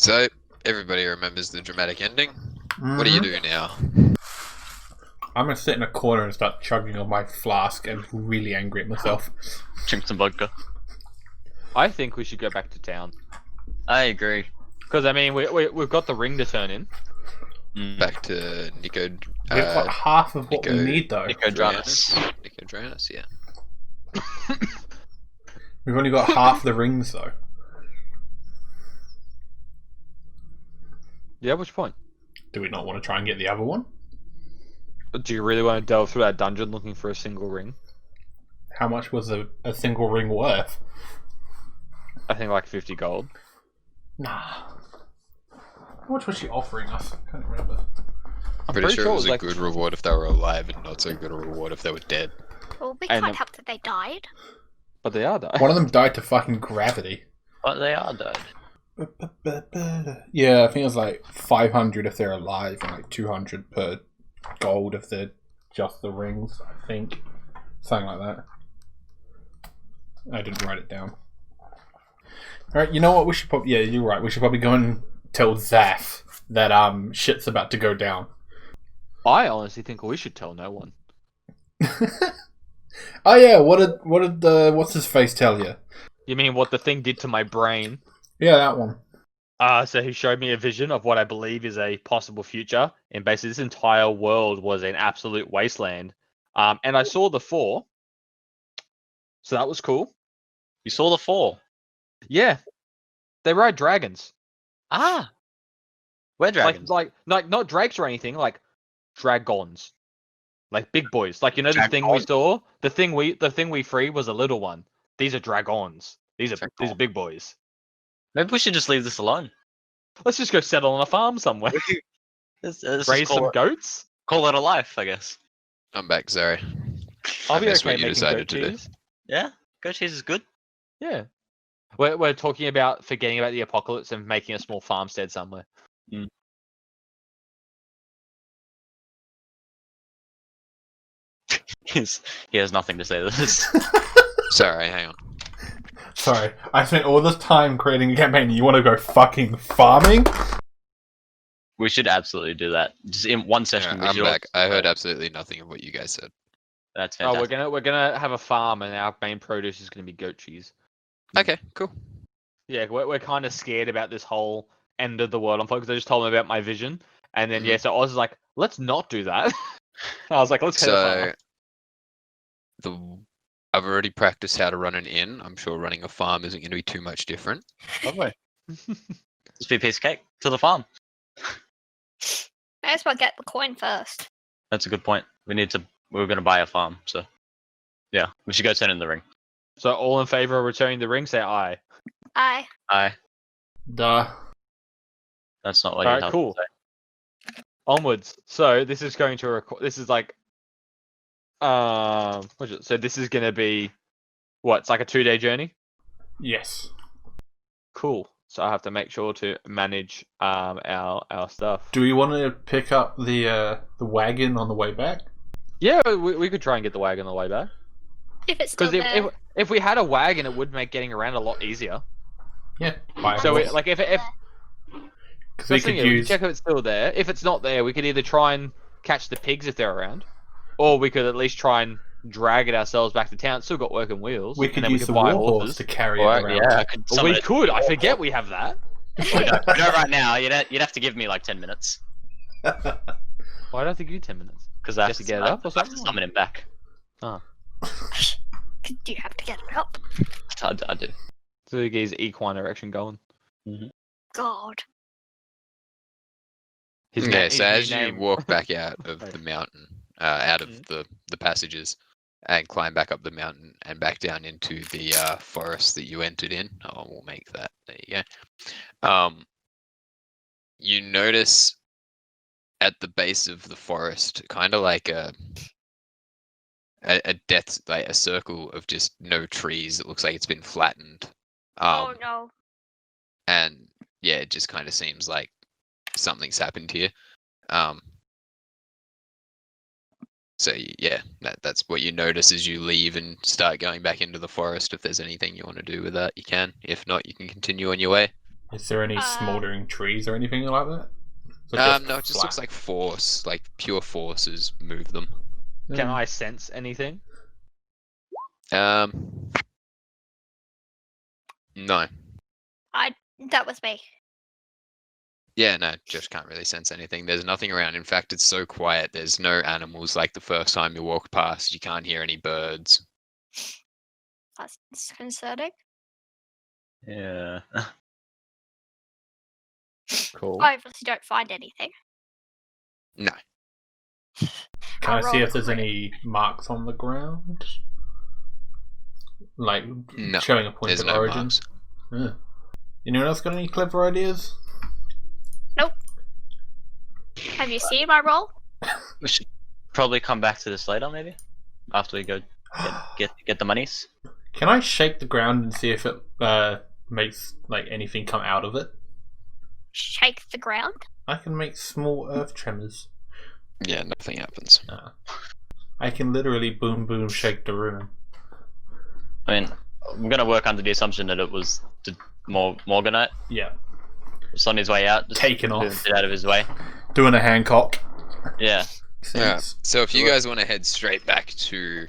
So, everybody remembers the dramatic ending. What do you do now? I'm gonna sit in a corner and start chugging on my flask and really angry at myself. Drink some vodka. I think we should go back to town. I agree. Because, I mean, we've got the ring to turn in. Back to Nico. We've got half of what we need, though. Nicodranus. Nicodranus, yeah. We've only got half the rings, though. Yeah, which point? Do we not want to try and get the other one? Do you really want to delve through that dungeon looking for a single ring? How much was a single ring worth? I think like 50 gold. Nah. How much was she offering us? I can't remember. I'm pretty sure it was a like... good reward if they were alive and not so good a reward if they were dead. Well, we And- can't help that they died. But they are though. One of them died to fucking gravity. But they are dead. Yeah, I think it was like 500 if they're alive and like 200 per gold if they're just the rings, I think. Something like that. I didn't write it down. Alright, you know what? We should probably... Yeah, you're right. We should probably go and tell Zaf that shit's about to go down. I honestly think we should tell no one. Oh yeah, what did what's his face tell you? You mean what the thing did to my brain? Yeah, that one. So he showed me a vision of what I believe is a possible future, and basically this entire world was an absolute wasteland. And I saw the 4, so that was cool. You saw the 4. Yeah, they ride dragons. Ah! We're dragons. Like not drakes or anything, like dragons, like big boys. Like you know the thing we Dragons. saw, the thing we freed was a little one. These are dragons. These are Dragons. big boys. Maybe we should just leave this alone. Let's just go settle on a farm somewhere. Let's Raise just some goats. call it a life, I guess. I'm back, Zari. I'll I be missed okay what you making decided goat to do. cheese. Yeah? Goat cheese is good. Yeah. We're talking about forgetting about the apocalypse and making a small farmstead somewhere. He has nothing to say to this. Sorry, hang on. Sorry, I spent all this time creating a campaign and you want to go fucking farming? We should absolutely do that. Just in one session. Yeah, I'm back. I heard absolutely nothing of what you guys said. That's Oh, fantastic. we're gonna have a farm and our main produce is gonna be goat cheese. Okay, cool. Yeah, we're kind of scared about this whole end of the world on because I just told him about my vision, and then yeah, so Oz is like, let's not do that. I was like, let's get a farm. I've already practiced how to run an inn. I'm sure running a farm isn't going to be too much different. Lovely. Just be a piece of cake to the farm. May as well get the coin first. That's a good point. We were going to buy a farm, so yeah, we should go turn in the ring. So all in favor of returning the ring, say aye. Aye. Aye. Duh. That's not what All you right, have cool. to say. Onwards. So this is going to record. This is like, what's it? So this is gonna be, what? It's like a 2-day journey. Yes. Cool. So I have to make sure to manage our stuff. Do we want to pick up the wagon on the way back? Yeah, we could try and get the wagon on the way back. If it's still Because there. if we had a wagon, it would make getting around a lot easier. Yeah. So Because if we we could use... check if it's still there. If it's not there, we could either try and catch the pigs if they're around, or we could at least try and drag it ourselves back to town. It's still got working wheels. We and could then use the buy warhorse to carry it Or, around. yeah, I could summon We it. could. I forget we have that. We don't right now. You'd have to give me like 10 minutes. Why don't think you 10 minutes? Because I have Just to get it up or I have to something? summon him back. Do you have to get it up? I do. So he gets equine erection going. God. His Yeah, his so as you name- walk back out of Right. the mountain, out of the passages, and climb back up the mountain and back down into the forest that you entered in. Oh, we'll make that. There you go. You notice at the base of the forest, kind of like a death, like a circle of just no trees. It looks like it's been flattened. Oh no. And yeah, it just kind of seems like something's happened here. So yeah, that's what you notice as you leave and start going back into the forest. If there's anything you want to do with that, you can. If not, you can continue on your way. Is there any smouldering trees or anything like that? No, it just looks like force, like pure forces move them. Can I sense anything? No. That was me. Yeah, no, just can't really sense anything. There's nothing around. In fact, it's so quiet. There's no animals like the first time you walked past. You can't hear any birds. That's concerning. Yeah. Cool. I obviously don't find anything. No. Can I'll I see roll if there's crit. any marks on the ground? Like No, showing a point There's of no origin? marks. Yeah. Anyone else got any clever ideas? Have you seen my roll? We should probably come back to this later, maybe after we go get the monies. Can I shake the ground and see if it makes like anything come out of it? Shake the ground? I can make small earth tremors. Yeah, nothing happens. I can literally boom boom shake the room. I mean, I'm gonna work under the assumption that it was the Morganite. Yeah. It's on his way out. Just Taken move off. a bit out of his way. Doing a Hancock. Yeah. Yeah. So if you guys want to head straight back to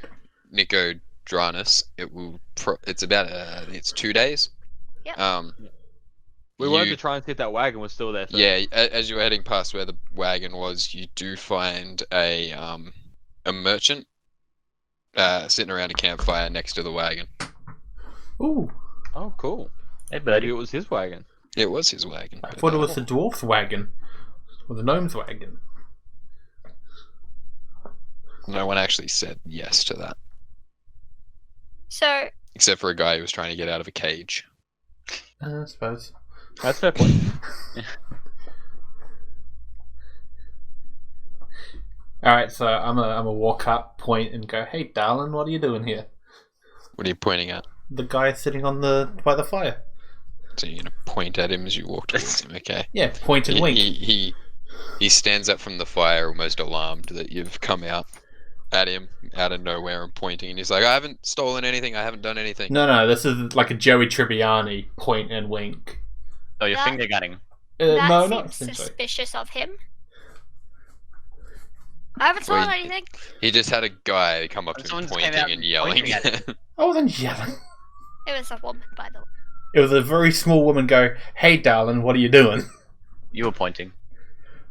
Nicodranus, it will. It's about it's 2 days. Yep. We wanted to try and see if that wagon was still there. So. Yeah, as you were heading past where the wagon was, you do find a merchant sitting around a campfire next to the wagon. Ooh. Oh, cool. Hey, Maybe buddy. it was his wagon. It was his wagon. I thought it was the dwarf's wagon. Or the gnome's wagon. No one actually said yes to that, So, except for a guy who was trying to get out of a cage. I suppose. That's fair point. Alright, so I'm a walk up, point, and go, "Hey, darling, what are you doing here?" What are you pointing at? The guy sitting by the fire. So you're gonna point at him as you walk towards him, okay? Yeah, point and wink. He stands up from the fire, almost alarmed that you've come out at him out of nowhere and pointing, and he's like, "I haven't stolen anything. I haven't done anything." No, this is like a Joey Tribbiani point and wink. Oh, you're That- finger gunning. that No, seems not essentially. suspicious of him. I haven't stolen Well, anything. He just had a guy come up to him Someone just came pointing out and and yelling. pointing at I wasn't yelling. It was a woman, by the way. It was a very small woman go, "Hey, darling, what are you doing?" You were pointing.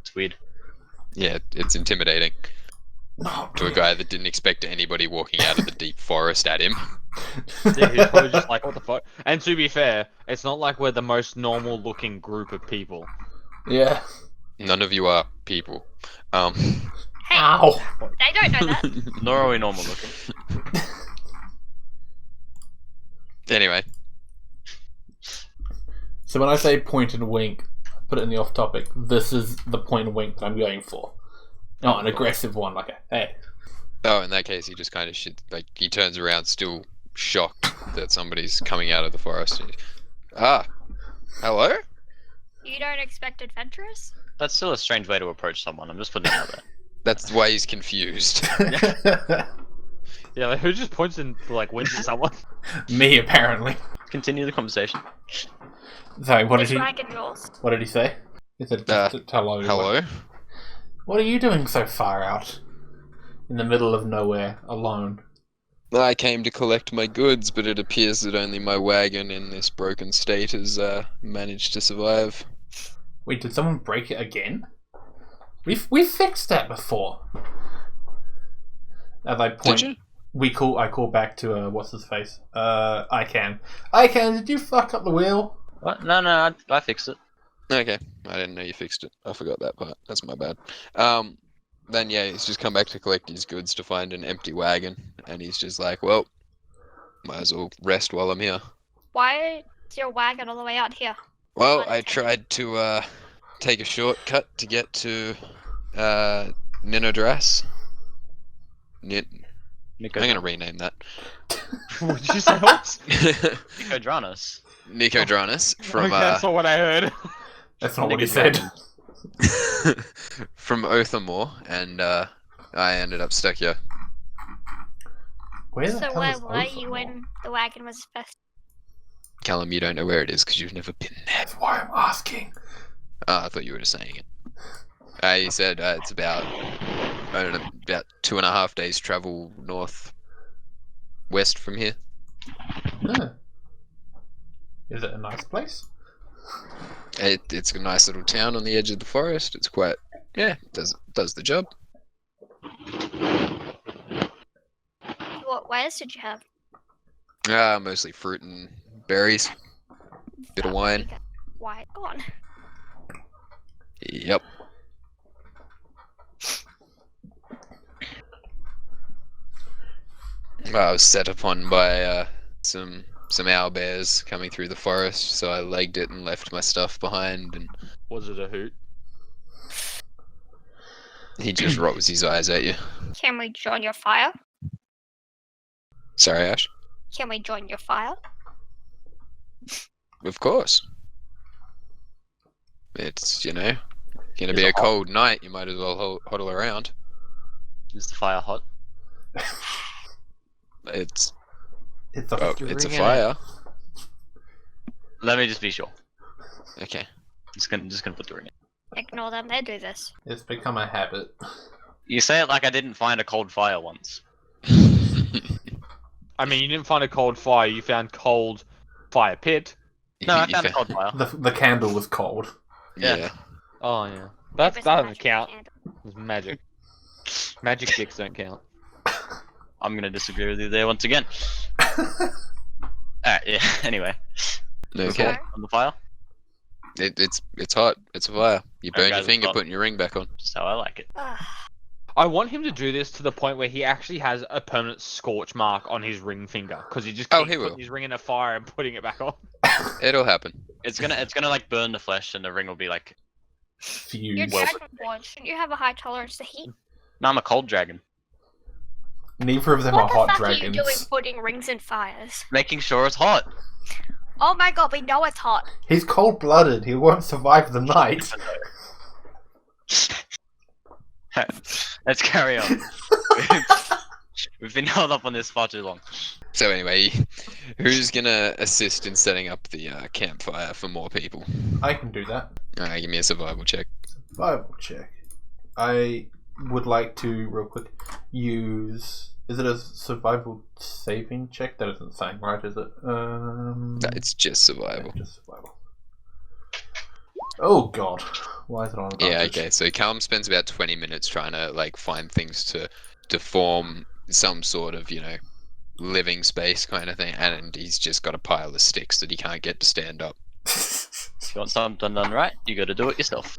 It's weird. Yeah, it's intimidating No, to a guy that didn't expect anybody walking out of the deep forest at him. Yeah, he's probably just like, what the fuck? And to be fair, it's not like we're the most normal looking group of people. Yeah. None of you are people. Hey, Ow. they don't know that. Nor are we normal looking. Anyway, So when I say point and wink, put it in the off topic. This is the point and wink that I'm going for. Not an aggressive one, like a hey. oh, in that case, he just kind of he turns around, still shocked that somebody's coming out of the forest. Hello? You don't expect adventurers? That's still a strange way to approach someone. I'm just putting it out there. That's why he's confused. Yeah, like, who just points and like winks at someone? Me, apparently. Continue the conversation. So what Is did he? wagon yours? What did he say? He said hello. Hello? What are you doing so far out in the middle of nowhere, alone? I came to collect my goods, but it appears that only my wagon in this broken state has managed to survive. Wait, did someone break it again? We fixed that before. As I point, Did you? I call back to what's his face? I can. Did you fuck up the wheel? What? No, I fixed it. Okay, I didn't know you fixed it. I forgot that part. That's my bad. Then yeah, he's just come back to collect his goods to find an empty wagon, and he's just like, well, might as well rest while I'm here. Why is your wagon all the way out here? Well, I tried to take a shortcut to get to Ninodras. I'm gonna rename that. What did you say? What? Nicodranus. Nicodranus from Okay, that's not what I heard. That's not what he said. from Othamore, and I ended up stuck here. Where the So hell where is were you Othmore? when the wagon was first? Callum, you don't know where it is because you've never been there. That's why I'm asking. I thought you were just saying it. You said it's about, I don't know, about 2.5 days travel northwest from here. Huh. Is it a nice place? It's a nice little town on the edge of the forest. It's quite, does the job. What wares did you have? Mostly fruit and berries. Bit of wine. Wine on. Yep. I was set upon by some owlbears coming through the forest, so I legged it and left my stuff behind, and Was it a hoot? he just rolls his eyes at you. Can we join your fire? Sorry, Ash. Can we join your fire? Of course. It's, gonna Is be it a hot? cold night, you might as well huddle around. Is the fire hot? It's It's a it's a ring in it. fire. Let me just be sure. Okay. Just gonna put the ring in. Ignore them, they do this. It's become a habit. You say it like I didn't find a cold fire once. I mean, you didn't find a cold fire. You found cold fire pit. No, I You found a fa- cold fire. The candle was cold. Yeah. Oh yeah, that It was doesn't magic count. candle. It's magic. Magic dicks don't count. I'm gonna disagree with you there once again. Alright, yeah. Anyway, Okay. on the fire. It's hot. It's a fire. You burn Okay, your finger well- putting your ring back on. Just how I like it. Ugh. I want him to do this to the point where he actually has a permanent scorch mark on his ring finger because he just keeps He putting will. his ring in a fire and putting it back on. It'll happen. It's gonna like burn the flesh, and the ring will be like. You're Fused. dragonborn. Shouldn't you have a high tolerance to heat? No, I'm a cold dragon. Neither of them What are the hot fuck dragons. are you doing putting rings in fires? Making sure it's hot. Oh my god, we know it's hot. He's cold-blooded. He won't survive the night. Let's carry on. We've been held up on this far too long. So anyway, who's gonna assist in setting up the campfire for more people? I can do that. Give me a survival check. Survival check. I would like to, real quick, use... Is it a survival saving check? That isn't saying right, is it? It's just survival. Yeah, just survival. Oh god. Why is it on Yeah, advantage? okay. So Calm spends about 20 minutes trying to like find things to form some sort of, living space kind of thing, and he's just got a pile of sticks that he can't get to stand up. If you want something done right, you got to do it yourself.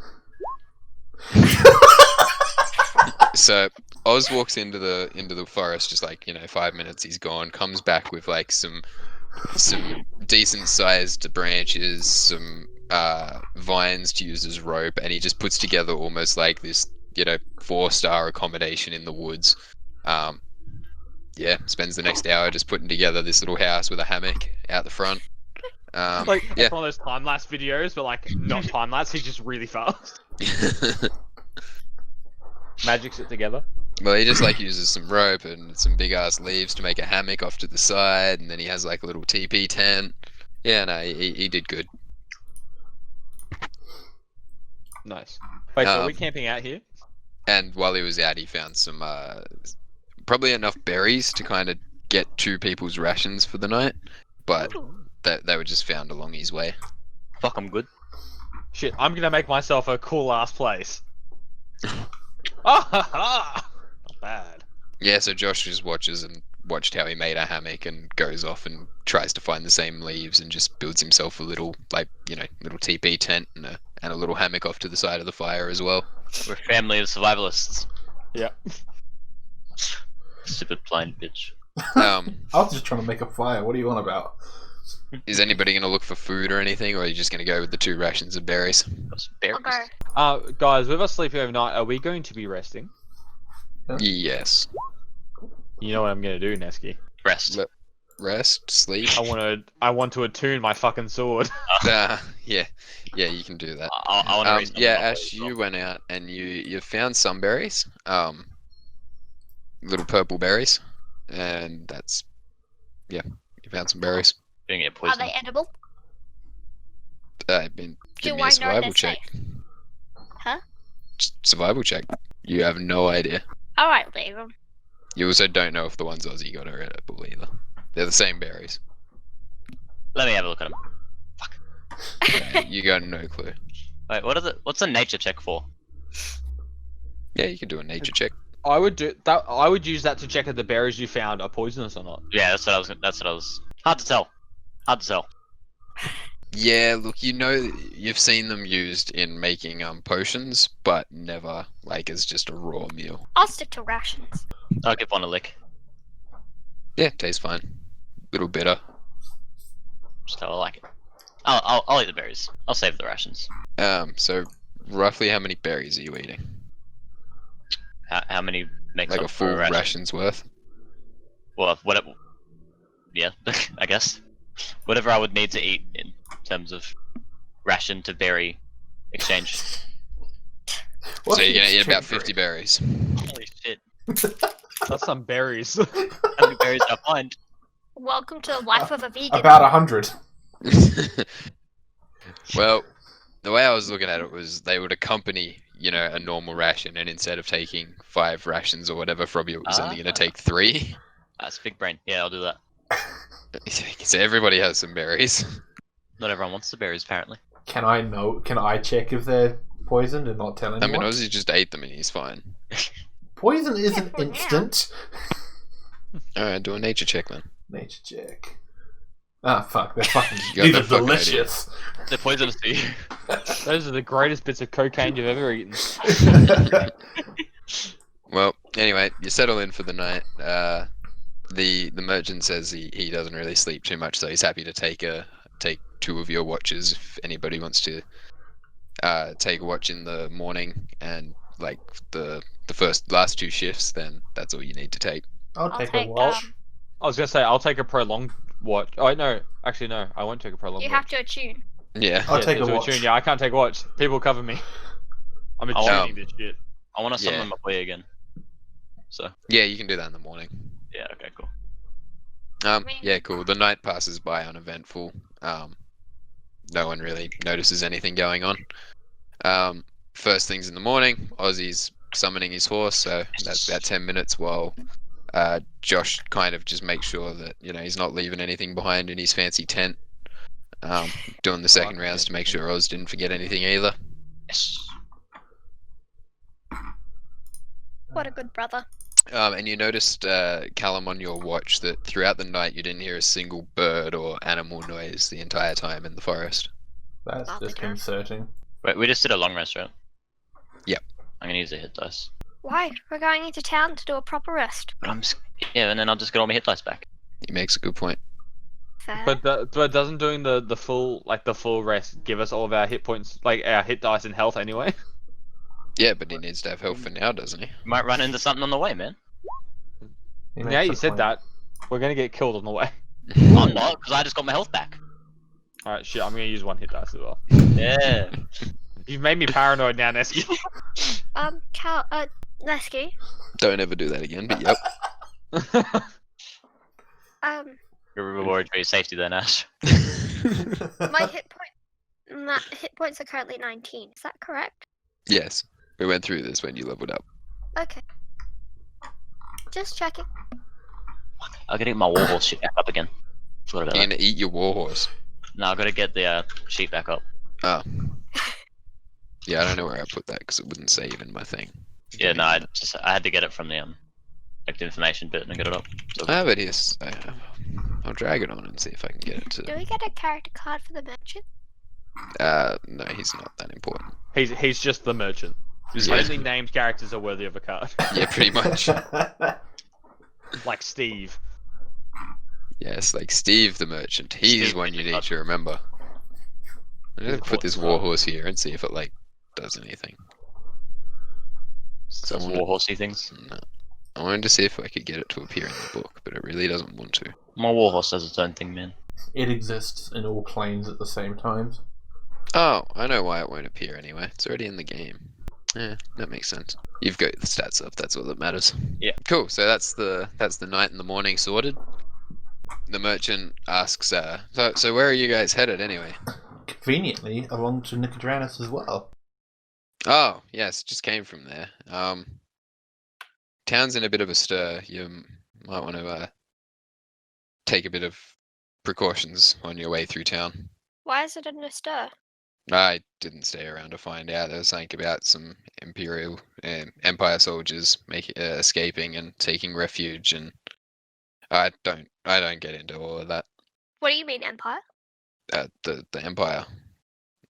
So Oz walks into the forest, just like 5 minutes. He's gone. Comes back with like some decent sized branches, some vines to use as rope, and he just puts together almost like this 4-star accommodation in the woods. Spends the next hour just putting together this little house with a hammock out the front. Like yeah. it's one of those time lapse videos, but like not time lapse. He's just really fast. Magics it together. Well, he just like uses some rope and some big ass leaves to make a hammock off to the side, and then he has like a little teepee tent. Yeah, no, he did good. Nice. Wait, so are we Um, camping out here? And while he was out, he found some probably enough berries to kind of get 2 people's rations for the night, but that they were just found along his way. Fuck, I'm good. Shit, I'm gonna make myself a cool ass place. Ah ha ha! Not bad. Yeah, so Josh just watched how he made a hammock and goes off and tries to find the same leaves and just builds himself a little little teepee tent and a little hammock off to the side of the fire as well. We're a family of survivalists. Yep. Stupid blind bitch. I was just trying to make a fire. What are you on about? Is anybody gonna look for food or anything, or are you just gonna go with the 2 rations of berries? Got some I'll berries. go. Guys, with us sleeping overnight, are we going to be resting? Yes. You know what I'm gonna do, Neski? Rest. Look. Rest, sleep. I want to attune my fucking sword. Yeah, you can do that. I want to raise Yeah, them up Ash, as well. you went out and you found some berries, little purple berries, and you found some berries. Doing it Are poison. they edible? I've been Do give me I a know survival they're check. safe? Huh? Survival check. You have no idea. Alright, leave them. You also don't know if the ones Ozzy got are edible either. They're the same berries. Let me have a look at them. You got no clue. Wait, what's a nature check for? Yeah, you can do a nature check. I would do that. I would use that to check if the berries you found are poisonous or not. Yeah, that's what I was. Hard to tell. Hard to tell. Yeah, look, you know, you've seen them used in making potions, but never like as just a raw meal. I'll stick to rations. I'll give one a lick. Yeah, tastes fine. Little bitter. Just how I like it. I'll eat the berries. I'll save the rations. So roughly how many berries are you eating? How many makes Like up a for full a ration? ration's worth? Well, whatever. Yeah, I guess. Whatever I would need to eat in terms of ration to berry exchange. So you're gonna eat about 50 berries. Holy shit! That's some berries. How many berries did I find? Welcome to the life of a vegan. About 100. Well, the way I was looking at it was they would accompany, you know, a normal ration, and instead of taking 5 rations or whatever from you, it was only going to take 3. That's big brain. Yeah, I'll do that. So everybody has some berries. Not everyone wants the berries, apparently. Can I check if they're poisoned and not tell I anyone? mean, Ozzy just ate them and he's fine. Poison isn't for now. instant. Alright, do a nature check then. Nature check. Ah, fuck. They're fucking You got these no are fucking delicious. They're poisonous to you. Those are the greatest bits of cocaine you've ever eaten. Well, anyway, you settle in for the night. The merchant says he doesn't really sleep too much, so he's happy to take 2 of your watches if anybody wants to take a watch in the morning, and like the last 2 shifts, then that's all you need to take. I'll I'll take a take, watch. I was gonna say I'll take a prolonged watch. Oh no, actually no, I won't take a prolonged You watch. have to attune. Yeah. I'll take a to watch. attune. Yeah, I can't take a watch. People cover me. I'm Oh, attuning this shit. I want to summon Yeah. my boy again. So, Yeah, you can do that in the morning. yeah, okay, cool. Yeah, cool. The night passes by uneventful. No one really notices anything going on. First things in the morning, Ozzy's summoning his horse, so that's about 10 minutes while Josh kind of just makes sure that, you know, he's not leaving anything behind in his fancy tent. Doing the second rounds to make sure Oz didn't forget anything either. Yes. What a good brother. And you noticed, Callum, on your watch that throughout the night you didn't hear a single bird or animal noise the entire time in the forest. That's I'll be darned. disconcerting. Wait, we just did a long rest, right? Yep. I'm gonna use a hit dice. Why? We're going into town to do a proper rest. But yeah, and then I'll just get all my hit dice back. He makes a good point. Fair. But doesn't doing the full rest give us all of our hit points, like our hit dice and health anyway? Yeah, but he needs to have health for now, doesn't he? You might run into something on the way, man. He Now makes you a said point. that, we're gonna get killed on the way. I'm not, because I just got my health back. Alright, shit, I'm gonna use 1 hit dice as well. Yeah. You've made me paranoid now, Nesky. Lesky. Don't ever do that again, but yep. You're rewarded for your safety then, Ash. My hit points are currently 19. Is that correct? Yes, we went through this when you leveled up. Okay. Just checking. I gotta get my warhorse shit back up again. Forgot about You're that. gonna eat your warhorse. No, I gotta get the sheet back up. Oh. Yeah, I don't know where I put that because it wouldn't save in my thing. Yeah, no, I had to get it from the like the information bit and I got it up. So, Ah, but yes, I'll drag it on and see if I can get it Do to. we get a character card for the merchant? No, he's not that important. He's just the merchant. His Yeah. only named characters are worthy of a card. Yeah, pretty much. Like Steve. Yes, like Steve the merchant. He's Steve one you the need merchant. to remember. I'm gonna Good put this horse. warhorse here and see if it like does anything. So I some wanted, warhorsey things. no. I wanted to see if I could get it to appear in the book, but it really doesn't want to. My warhorse does its own thing, man. It exists in all planes at the same time. Oh, I know why it won't appear anyway. It's already in the game. Yeah, that makes sense. You've got the stats up. That's all that matters. Yeah. Cool. So that's the night and the morning sorted. the merchant asks, so where are you guys headed anyway? Conveniently, along to Nicodranus as well. Oh, yes, just came from there. Town's in a bit of a stir. You might want to take a bit of precautions on your way through town. Why is it in a stir? I didn't stay around to find out. There was something about some Imperial Empire soldiers escaping and taking refuge, and I don't get into all of that. What do you mean, Empire? The Empire.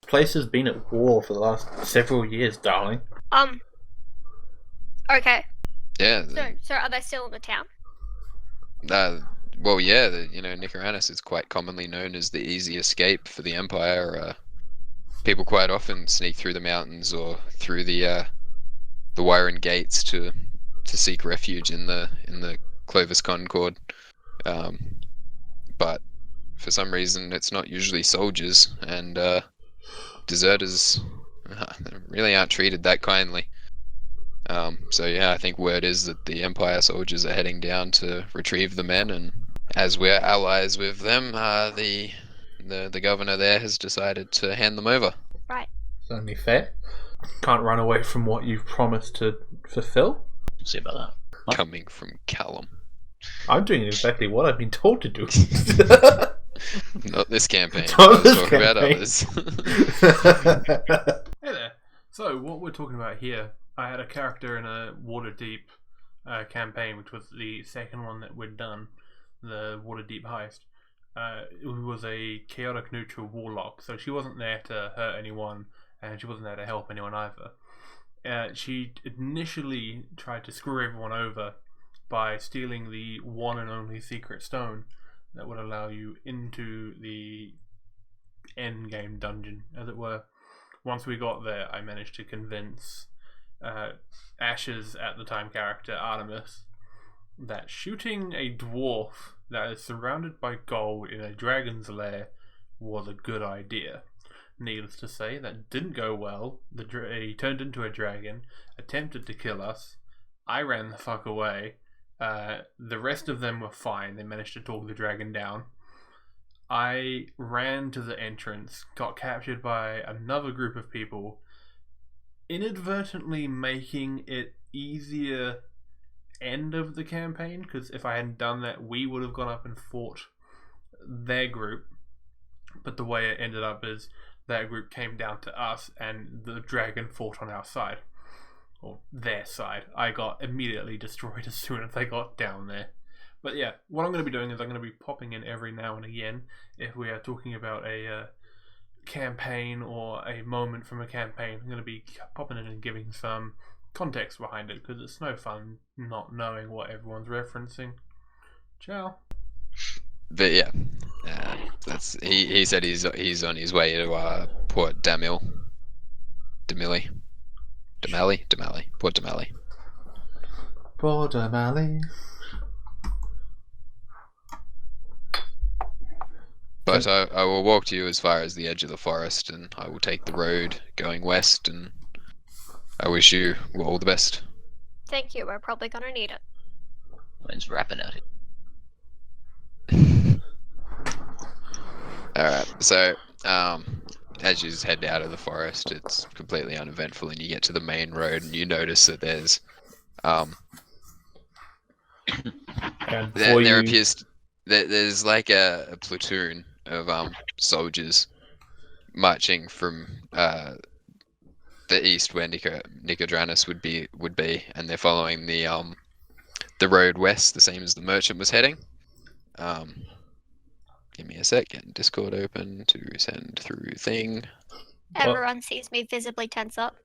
The place has been at war for the last several years, darling. Okay. Yeah. So are they still in the town? Well, yeah. Nicoranus is quite commonly known as the easy escape for the Empire. People quite often sneak through the mountains or through the Wyron gates to seek refuge in the Clovis Concord. But for some reason, it's not usually soldiers, and deserters really aren't treated that kindly. So yeah, I think word is that the Empire soldiers are heading down to retrieve the men, and as we're allies with them, the governor there has decided to hand them over. Right. It's only fair. Can't run away from what you've promised to fulfill. We'll see about that. What? Coming from Callum. I'm doing exactly what I've been told to do. Not this campaign. Not Let's this talk about campaign. others. Hey there. So, what we're talking about here, I had a character in a Waterdeep campaign, which was the second one that we'd done, the Waterdeep heist. It was a chaotic neutral warlock, so she wasn't there to hurt anyone, and she wasn't there to help anyone either. She initially tried to screw everyone over by stealing the one and only secret stone that would allow you into the endgame dungeon, as it were. Once we got there, I managed to convince Ash's at the time character Artemis that shooting a dwarf that is surrounded by gold in a dragon's lair was a good idea. Needless to say, that didn't go well. He turned into a dragon, attempted to kill us. I ran the fuck away. The rest of them were fine. They managed to talk the dragon down. I ran to the entrance, got captured by another group of people, inadvertently making it easier end of the campaign, because if I hadn't done that, we would have gone up and fought their group. But the way it ended up is that group came down to us and the dragon fought on our side, or their side. I got immediately destroyed as soon as they got down there. But yeah, what I'm going to be doing is I'm going to be popping in every now and again if we are talking about a campaign or a moment from a campaign. I'm going to be popping in and giving some context behind it, because it's no fun not knowing what everyone's referencing. Ciao. But yeah, that's he said he's on his way to Port Damili, Port Damili. Port Damili. But I will walk to you as far as the edge of the forest, and I will take the road going west, and I wish you all the best. Thank you. We're probably gonna need it. Mine's wrapping out here. Alright, so as you head out of the forest, it's completely uneventful, and you get to the main road, and you notice that there's there's like a platoon of road marching from the east where Nicodranus would be, and they're following the road west, the same as the merchant was heading. Give me a sec, getting Discord open to send through thing. Everyone sees me visibly tense up.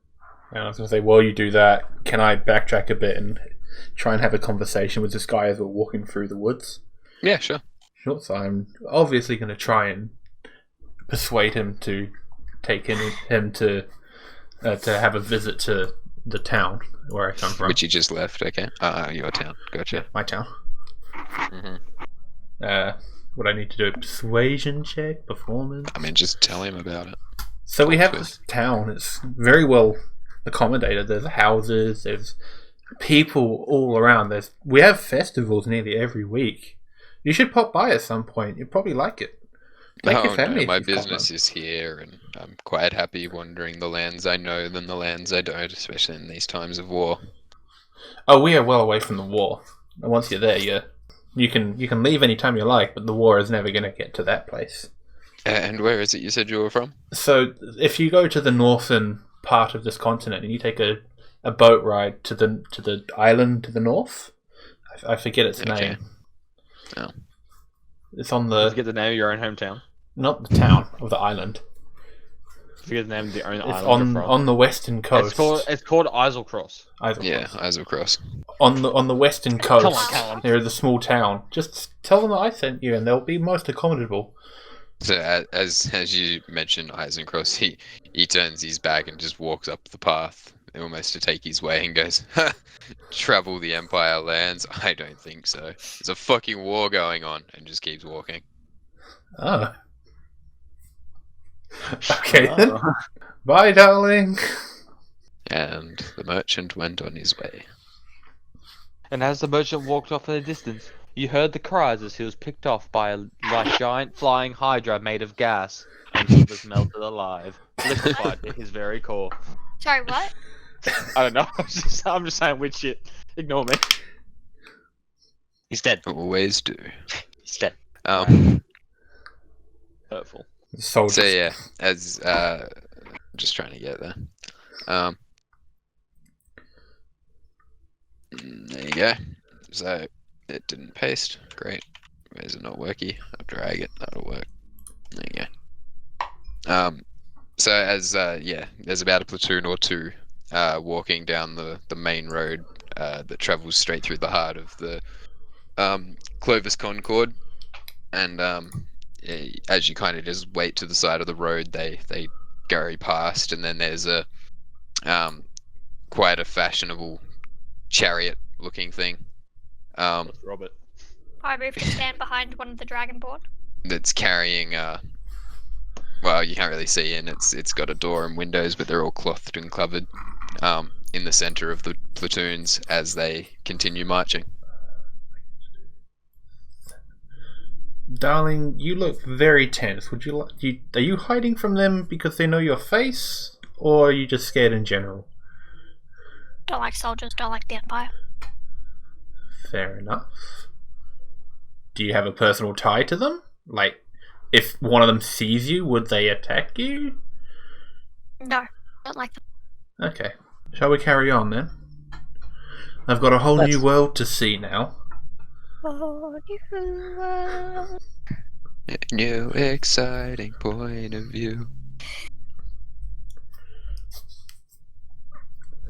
And I was going to say, while you do that, can I backtrack a bit and try and have a conversation with this guy as we're walking through the woods? Yeah, sure. Sure. So I'm obviously going to try and persuade him to take him to have a visit to the town where I come from. Which you just left, okay. Your town, gotcha. My town. Mm-hmm. What I need to do, a persuasion check, performance. I mean, just tell him about it. So we have this town. It's very well accommodated. There's houses. There's people all around. We have festivals nearly every week. You should pop by at some point. You'd probably like it. Like your family. My if you've got business one. is here, and I'm quite happy wandering the lands I know than the lands I don't, especially in these times of war. Oh, we are well away from the war. And once you're there, you can leave any time you like, but the war is never going to get to that place. And where is it you said you were from? So, if you go to the northern part of this continent and you take a boat ride to the island to the north, I forget its Okay. name. Oh. It's on Let's get the name of your own hometown. not the town of the island. Forget the name of the own It's island you're from. on the western coast. It's called Islecross. Yeah, Isle Cross. On the western coast, Come on, Callum. there is a small town. Just tell them that I sent you, and they'll be most accommodable. So as you mentioned, Eisencross, he turns his back and just walks up the path, almost to take his way, and goes, "Ha, travel the Empire lands? I don't think so. There's a fucking war going on," and just keeps walking. Ah. Okay then. Bye, darling. And the merchant went on his way. And as the merchant walked off in the distance, you heard the cries as he was picked off by a giant flying hydra made of gas, and he was melted alive, liquefied to his very core. Sorry, what? I don't know. I'm just saying weird shit. Ignore me. He's dead. Always do. He's dead. Hurtful. Soldiers. So yeah, as just trying to get there. There you go. So it didn't paste. Great. Why is it not working? I'll drag it. That'll work. There you go. So as there's about a platoon or two walking down the main road that travels straight through the heart of the Clovis Concord, and as you kind of just wait to the side of the road, they go past, and then there's a quite a fashionable chariot-looking thing Robert. I move to stand behind one of the dragonborn. that's carrying well, you can't really see in. It's got a door and windows, but they're all clothed and covered in the center of the platoons as they continue marching. Darling, you look very tense. Would you like? Are you hiding from them because they know your face, or are you just scared in general? Don't like soldiers, don't like the Empire. Fair enough. Do you have a personal tie to them? Like, if one of them sees you, would they attack you? No, don't like them. Okay. Shall we carry on then? I've got a whole new world to see now. Oh, you world. New exciting point of view.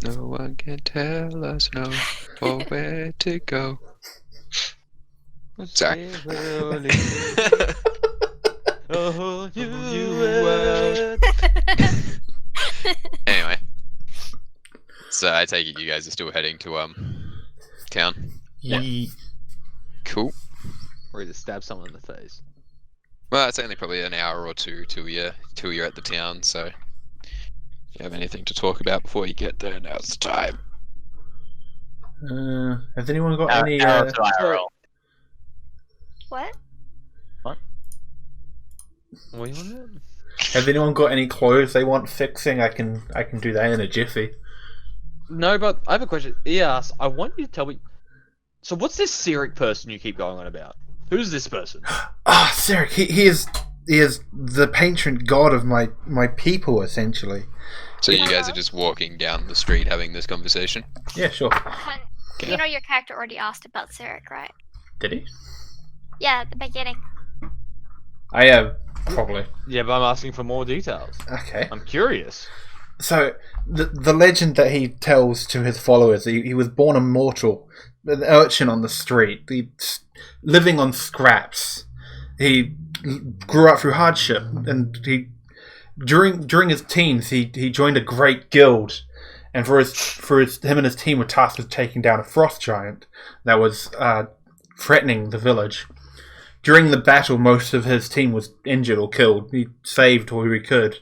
No one can tell us no or where to go. Sorry. Oh, Anyway, so I take it you guys are still heading to town. Yeah. Cool. Or to stab someone in the face. Well, it's only probably an hour or two till you're at the town. So, if you have anything to talk about before you get there, now's the time. Has anyone got any? Arrow to IRL. What? What do you want to do? Has anyone got any clothes they want fixing? I can do that in a jiffy. No, but I have a question. Yes, I want you to tell me. So, what's this Cyric person you keep going on about? Who's this person? Ah, Cyric. He is the patron god of my people, essentially. So you guys are just walking down the street having this conversation. Yeah, sure. Hun, you know your character already asked about Cyric, right? Did he? Yeah, at the beginning. I have probably. Yeah, but I'm asking for more details. Okay. I'm curious. So the legend that he tells to his followers, he was born immortal, an urchin on the street, living on scraps. He grew up through hardship, and during his teens he joined a great guild, and him and his team were tasked with taking down a frost giant that was threatening the village. During the battle, most of his team was injured or killed. He saved who he could.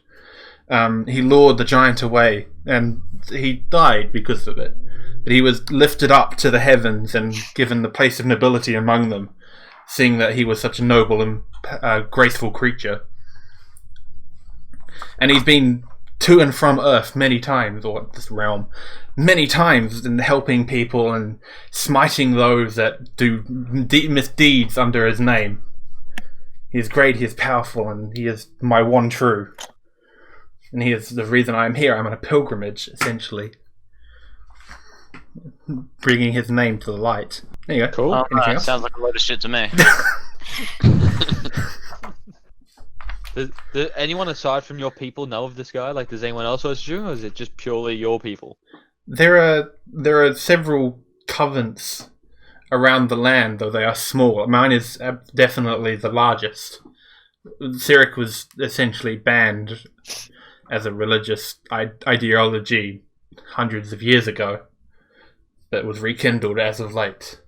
He lured the giant away, and he died because of it. But he was lifted up to the heavens and given the place of nobility among them. seeing that he was such a noble and graceful creature. And he's been to and from Earth many times, or this realm, many times, in helping people and smiting those that do misdeeds under his name. He is great, he is powerful, and he is my one true. And he is the reason I am here. I'm on a pilgrimage, essentially. Bringing his name to the light. There you go. Cool. Anything else? Sounds like a load of shit to me. Does anyone aside from your people know of this guy? Like, does anyone else watch you, or is it just purely your people? There are several covens around the land, though they are small. Mine is definitely the largest. Cyric was essentially banned as a religious ideology hundreds of years ago, but was rekindled as of late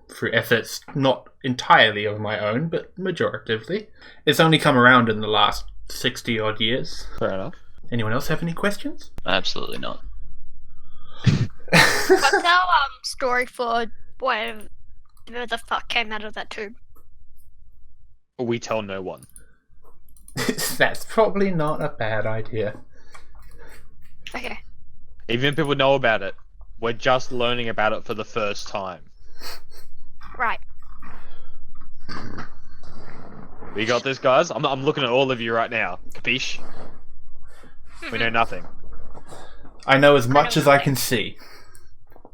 through efforts not entirely of my own, but majoritively. It's only come around in the last 60 odd years. Fair enough. Anyone else have any questions? Absolutely not. What's our story for whatever the fuck came out of that tube? We tell no one. That's probably not a bad idea. Okay. Even if people know about it, we're just learning about it for the first time. Right. We got this, guys. I'm looking at all of you right now. Capiche? We know nothing. I know as much as I can see.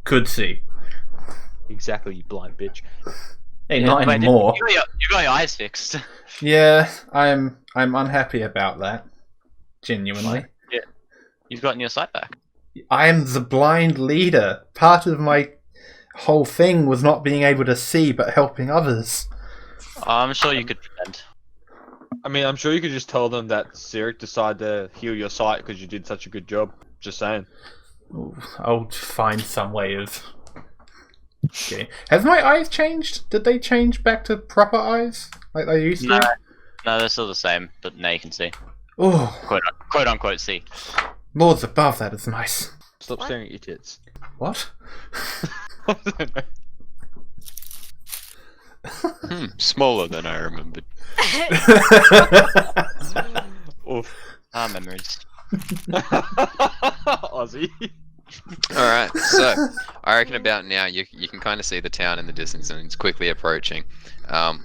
Could see. Exactly, you blind bitch. Hey, not anymore. You got your eyes fixed. Yeah, I'm unhappy about that. Genuinely. Yeah. You've gotten your sight back. I am the blind leader. Part of my whole thing was not being able to see, but helping others. I'm sure you could pretend. I mean, I'm sure you could just tell them that Cyric decided to heal your sight because you did such a good job. Just saying. I'll find some way of... Okay. Have my eyes changed? Did they change back to proper eyes? Like they used to? No, they're still the same, but now you can see. Oh, Quote unquote see. Lords above, that is nice. Stop What? staring at your tits. What? Smaller than I remembered. Oof. Memories. Aussie. Alright, so I reckon about now you can kind of see the town in the distance and it's quickly approaching. As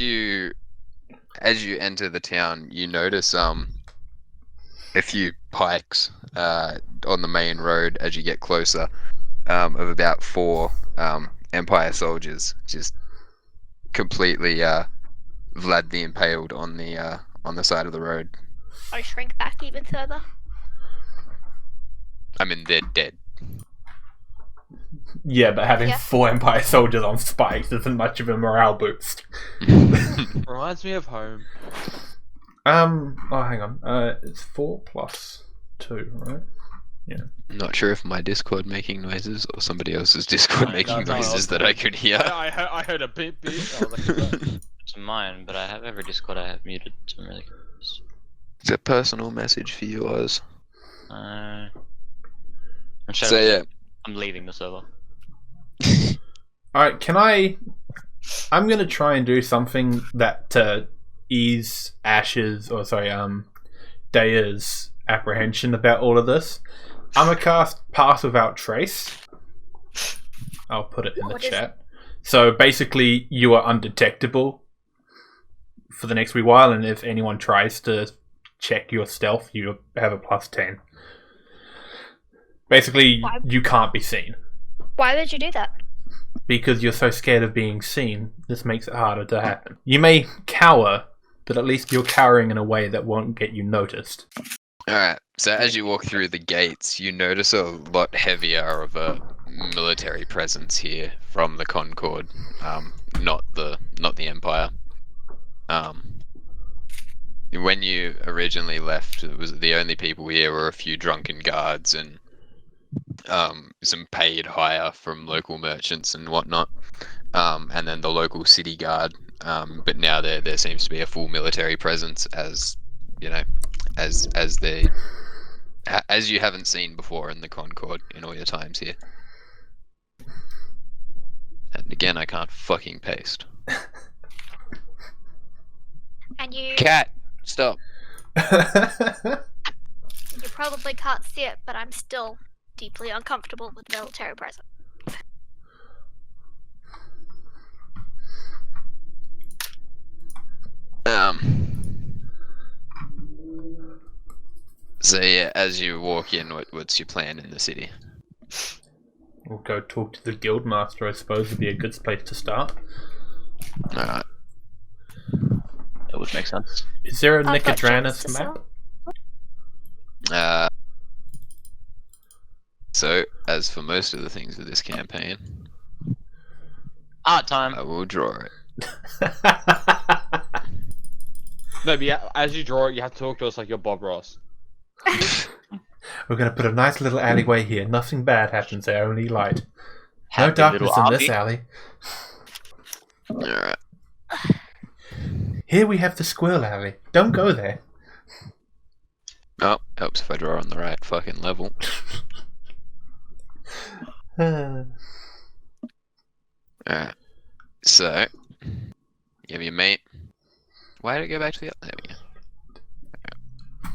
you enter the town, you notice a few pikes on the main road as you get closer, of about 4 Empire soldiers, just completely Vlad the Impaled on the side of the road. I shrink back even further. I mean, they're dead. Yeah, but having Yeah. 4 Empire soldiers on spikes isn't much of a morale boost. Reminds me of home. Oh, hang on. It's 4 plus 2, right? I'm not sure if my Discord making noises or somebody else's Discord No, making no, noises that I could hear. I heard a beep beep. I was like, "What's that?" It's mine, but I have every Discord I have muted, so I'm really confused. It's a personal message for you, Oz. I'm So yeah, I'm leaving the server. Alright, I'm gonna try and do something that ease Daya's apprehension about all of this. I'm gonna cast Pass Without Trace. I'll put it in the What is chat. So basically, you are undetectable for the next wee while, and if anyone tries to check your stealth, you have a +10. Basically, Why? you can't be seen. Why would you do that? Because you're so scared of being seen, this makes it harder to happen. You may cower, but at least you're cowering in a way that won't get you noticed. alright. So as you walk through the gates, you notice a lot heavier of a military presence here from the Concord, not the Empire. When you originally left, it was the only people here were a few drunken guards and some paid hire from local merchants and whatnot, and then the local city guard. But now there seems to be a full military presence, as you know, as you haven't seen before in the Concord in all your times here. And Again, I can't fucking paste. And you Cat, stop. probably can't see it, but I'm still deeply uncomfortable with military presence. So yeah, as you walk in, what's your plan in the city? We'll go talk to the guildmaster, I suppose, would be a good place to start. Alright. That would make sense. Is there a I've got Nicodranus gems to map? So, as for most of the things of this campaign, Art time. I will draw it. No, but yeah, as you draw it, you have to talk to us like you're Bob Ross. We're going to put a nice little alleyway here. Nothing bad happens there, only light. No Happy darkness little in this Arby. alley. Alright. Here we have the squirrel alley. Don't go there. Oh, helps if I draw on the right fucking level. Alright. So, you have your mate. Why did it go back to the other? There we go.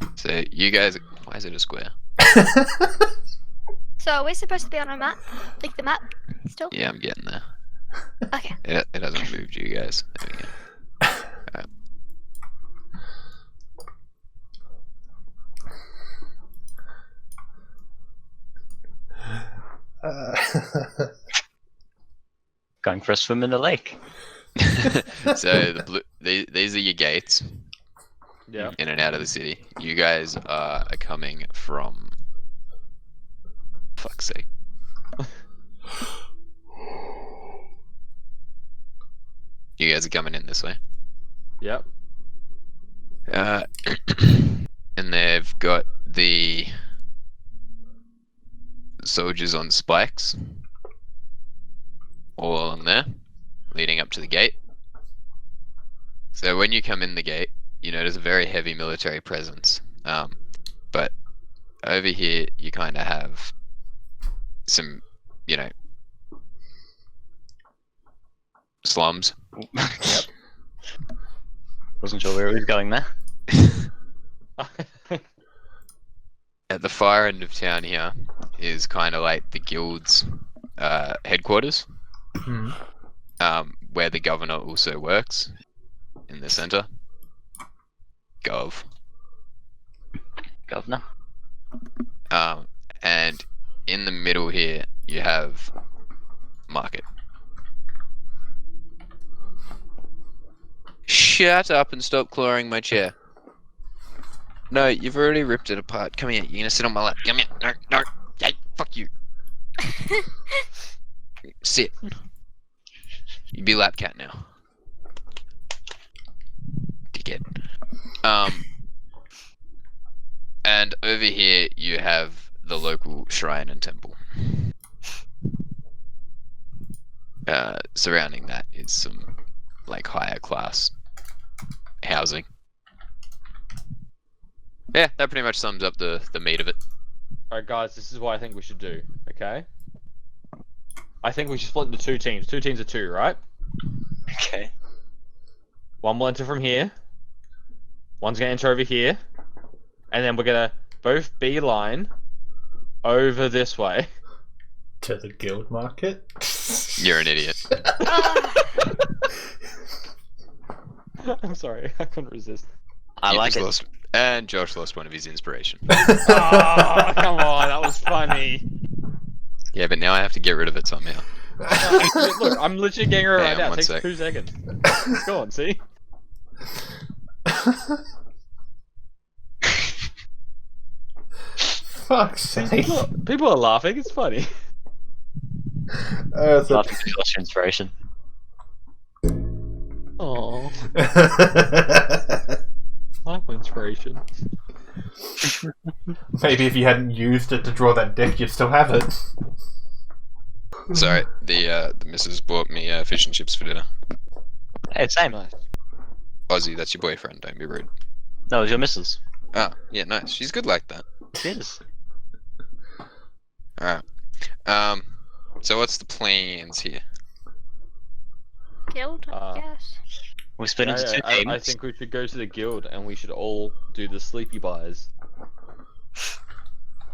Alright. So, you guys. Why is it a square? So are we supposed to be on a map? Like the map still? Yeah, I'm getting there. Okay. It hasn't moved you guys. There we go. Going for a swim in the lake. So these are your gates Yeah. in and out of the city. You guys are coming from. Fuck's sake. You guys are coming in this way. Yep. And they've got the soldiers on spikes all along there, leading up to the gate. So when you come in the gate, you notice a very heavy military presence. But over here, you kind of have some, slums. Yep. Wasn't sure where he was going there. At the far end of town here is kind of like the guild's headquarters, Hmm. where the governor also works in the center. Governor. And in the middle here, you have market. Shut up and stop clawing my chair. No, you've already ripped it apart. Come here, you're gonna sit on my lap. Come here. No, no. Hey, fuck you. Sit. You be lap cat now. Dickhead. And over here you have the local shrine and temple. Surrounding that is some higher class housing. Yeah, that pretty much sums up the meat of it. Alright, guys, this is what I think we should do, okay? I think we should split into two teams. Two teams of two, right? Okay. One will enter from here. One's gonna enter over here. And then we're gonna both beeline over this way. To the guild market? You're an idiot. I'm sorry, I couldn't resist. I You like just it. lost- and Josh lost one of his inspiration. Oh, come on, that was funny. Yeah, but now I have to get rid of it somehow. Look, I'm literally getting her right Hang on now. It 1 takes sec. 2 seconds. Go on, see? Fuck's sake. People are laughing, it's funny. So- Laughing at your inspiration. Oh, life inspiration. Maybe if you hadn't used it to draw that deck, you'd still have it. Sorry, the missus bought me fish and chips for dinner. Hey, same. Nice. Ozzy, that's your boyfriend, don't be rude. No, it was your missus. Oh, yeah, nice. She's good like that. It is. Alright. So what's the plans here? Guild, I guess. We split into two I teams. think we should go to the guild and we should all do the sleepy buys.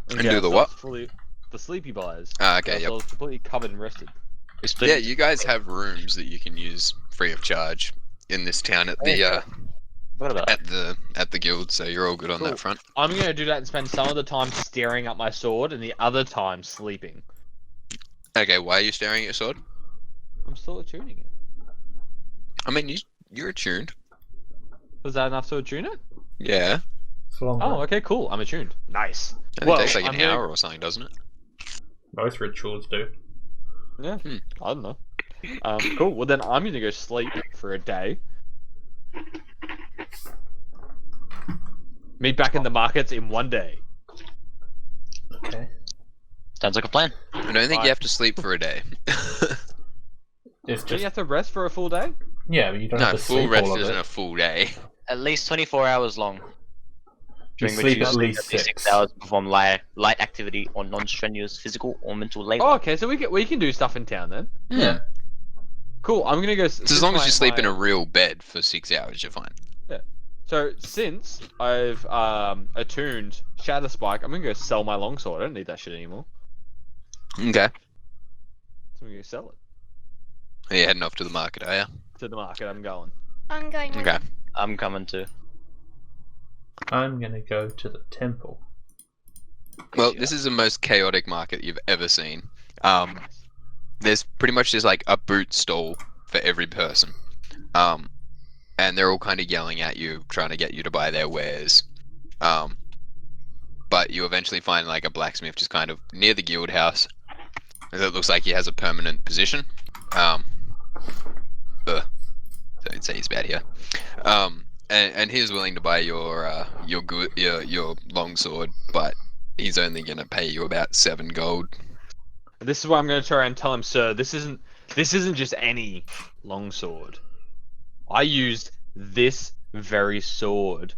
And get do the ourselves what? The sleepy buys. Ah, Get okay, yep. ourselves completely covered and rested. We split Yeah, into you guys have rooms that you can use free of charge in this town at the What about that? at the guild, so you're all good on Cool. that front. I'm gonna do that and spend some of the time staring at my sword and the other time sleeping. Okay, why are you staring at your sword? I'm still attuning it. I mean, you're attuned. Was that enough to attune it? Yeah. It's a long Oh, run. okay, cool. I'm attuned. Nice. And Well, it takes like I'm an gonna- hour or something, doesn't it? Most rituals do. Yeah, Hmm. I don't know. Cool. Well, then I'm gonna go sleep for a day. Meet back in the markets in one day. Okay. Sounds like a plan. I don't think Right. you have to sleep for a day. It's Do you just have to rest for a full day? yeah, but you don't No, have to full sleep rest all of isn't it. a full day. At least 24 hours long. You During which sleep you at sleep least at least 6. 6 hours to perform light activity or non-strenuous physical or mental labor. Oh, okay. So we can do stuff in town then. Yeah. Cool. I'm gonna go. So as long as you sleep in a real bed for 6 hours, you're fine. So since I've attuned Shatter Spike, I'm gonna go sell my longsword. I don't need that shit anymore. Okay. So I'm gonna go sell it Are you heading off to the market, are you? to the market. I'm going. I'm going with Okay. I'm coming too. I'm gonna go to the temple. Well, this is the most chaotic market you've ever seen. There's pretty much just like a boot stall for every person. And they're all kind of yelling at you, trying to get you to buy their wares. But you eventually find like a blacksmith just kind of near the guild house. It looks like he has a permanent position. Don't say he's bad here. And he's willing to buy your longsword, but he's only gonna pay you about 7 gold. This is what I'm gonna try and tell him, sir. This isn't just any longsword. I used this very sword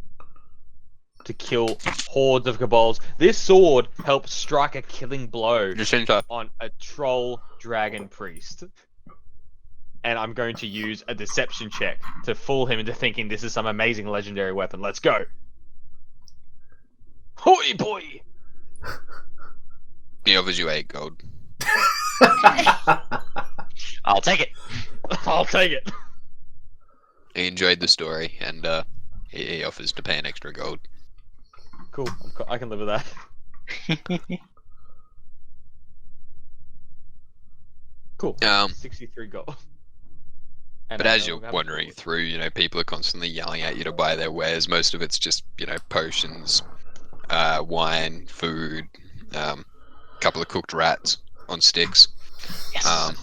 to kill hordes of kobolds. This sword helped strike a killing blow Just enter. on a troll dragon priest. And I'm going to use a deception check to fool him into thinking this is some amazing legendary weapon. Let's go. Hoy boy! He offers you 8 gold. I'll take it. I'll take it. He enjoyed the story, and he offers to pay an extra gold. Cool. I can live with that. Cool. 63 gold. And But I as know you're I'm gonna have wandering gold. through, you know, people are constantly yelling at you to buy their wares. Most of it's just, you know, potions, wine, food, couple of cooked rats on sticks. Yes.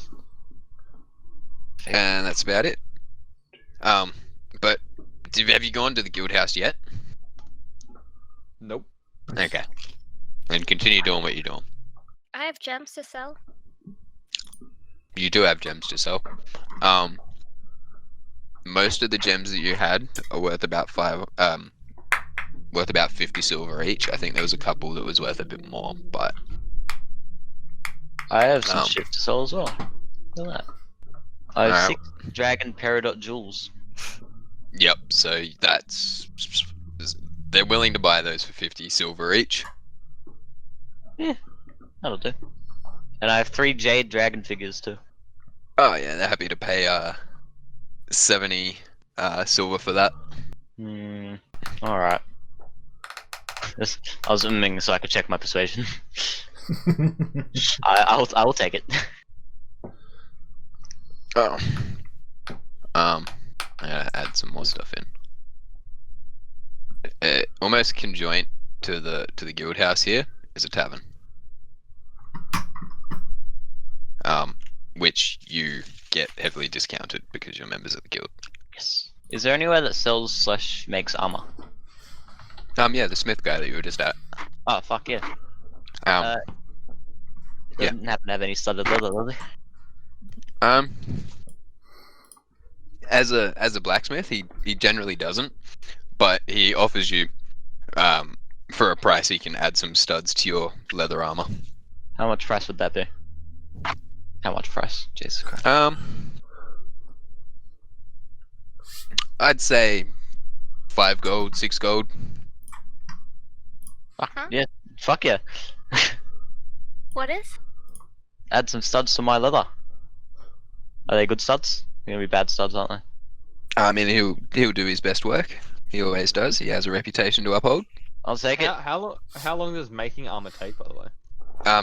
And that's about it. But have you gone to the guild house yet? Nope. Okay. And continue doing what you're doing. I have gems to sell. You do have gems to sell. Most of the gems that you had are worth about 50 silver each. I think there was a couple that was worth a bit more, but I have some shit to sell as well. Look at that. I have Alright. 6 dragon peridot jewels. yep. So they're willing to buy those for 50 silver each. That'll do. And I have 3 jade dragon figures too. Oh yeah, they're happy to pay 70 silver for that. Alright. I was zooming so I could check my persuasion. I will take it. Oh. I gotta add some more stuff in. Almost conjoint to the guild house here is a tavern. Which you get heavily discounted because you're members of the guild. Yes. Is there anywhere that sells / makes armor? Yeah, the smith guy that you were just at. Oh fuck yeah. Yeah. Doesn't happen to have any studded leather, does he? As a blacksmith, he generally doesn't, but he offers you, for a price, he can add some studs to your leather armor. How much price would that be? How much price? Jesus Christ. I'd say 5 gold, 6 gold. Huh? Yeah, fuck yeah. What is? Add some studs to my leather. Are they good studs? They're gonna be bad studs, aren't they? I mean, he'll do his best work. He always does. He has a reputation to uphold. I'll take it. How long does making armor take, by the way?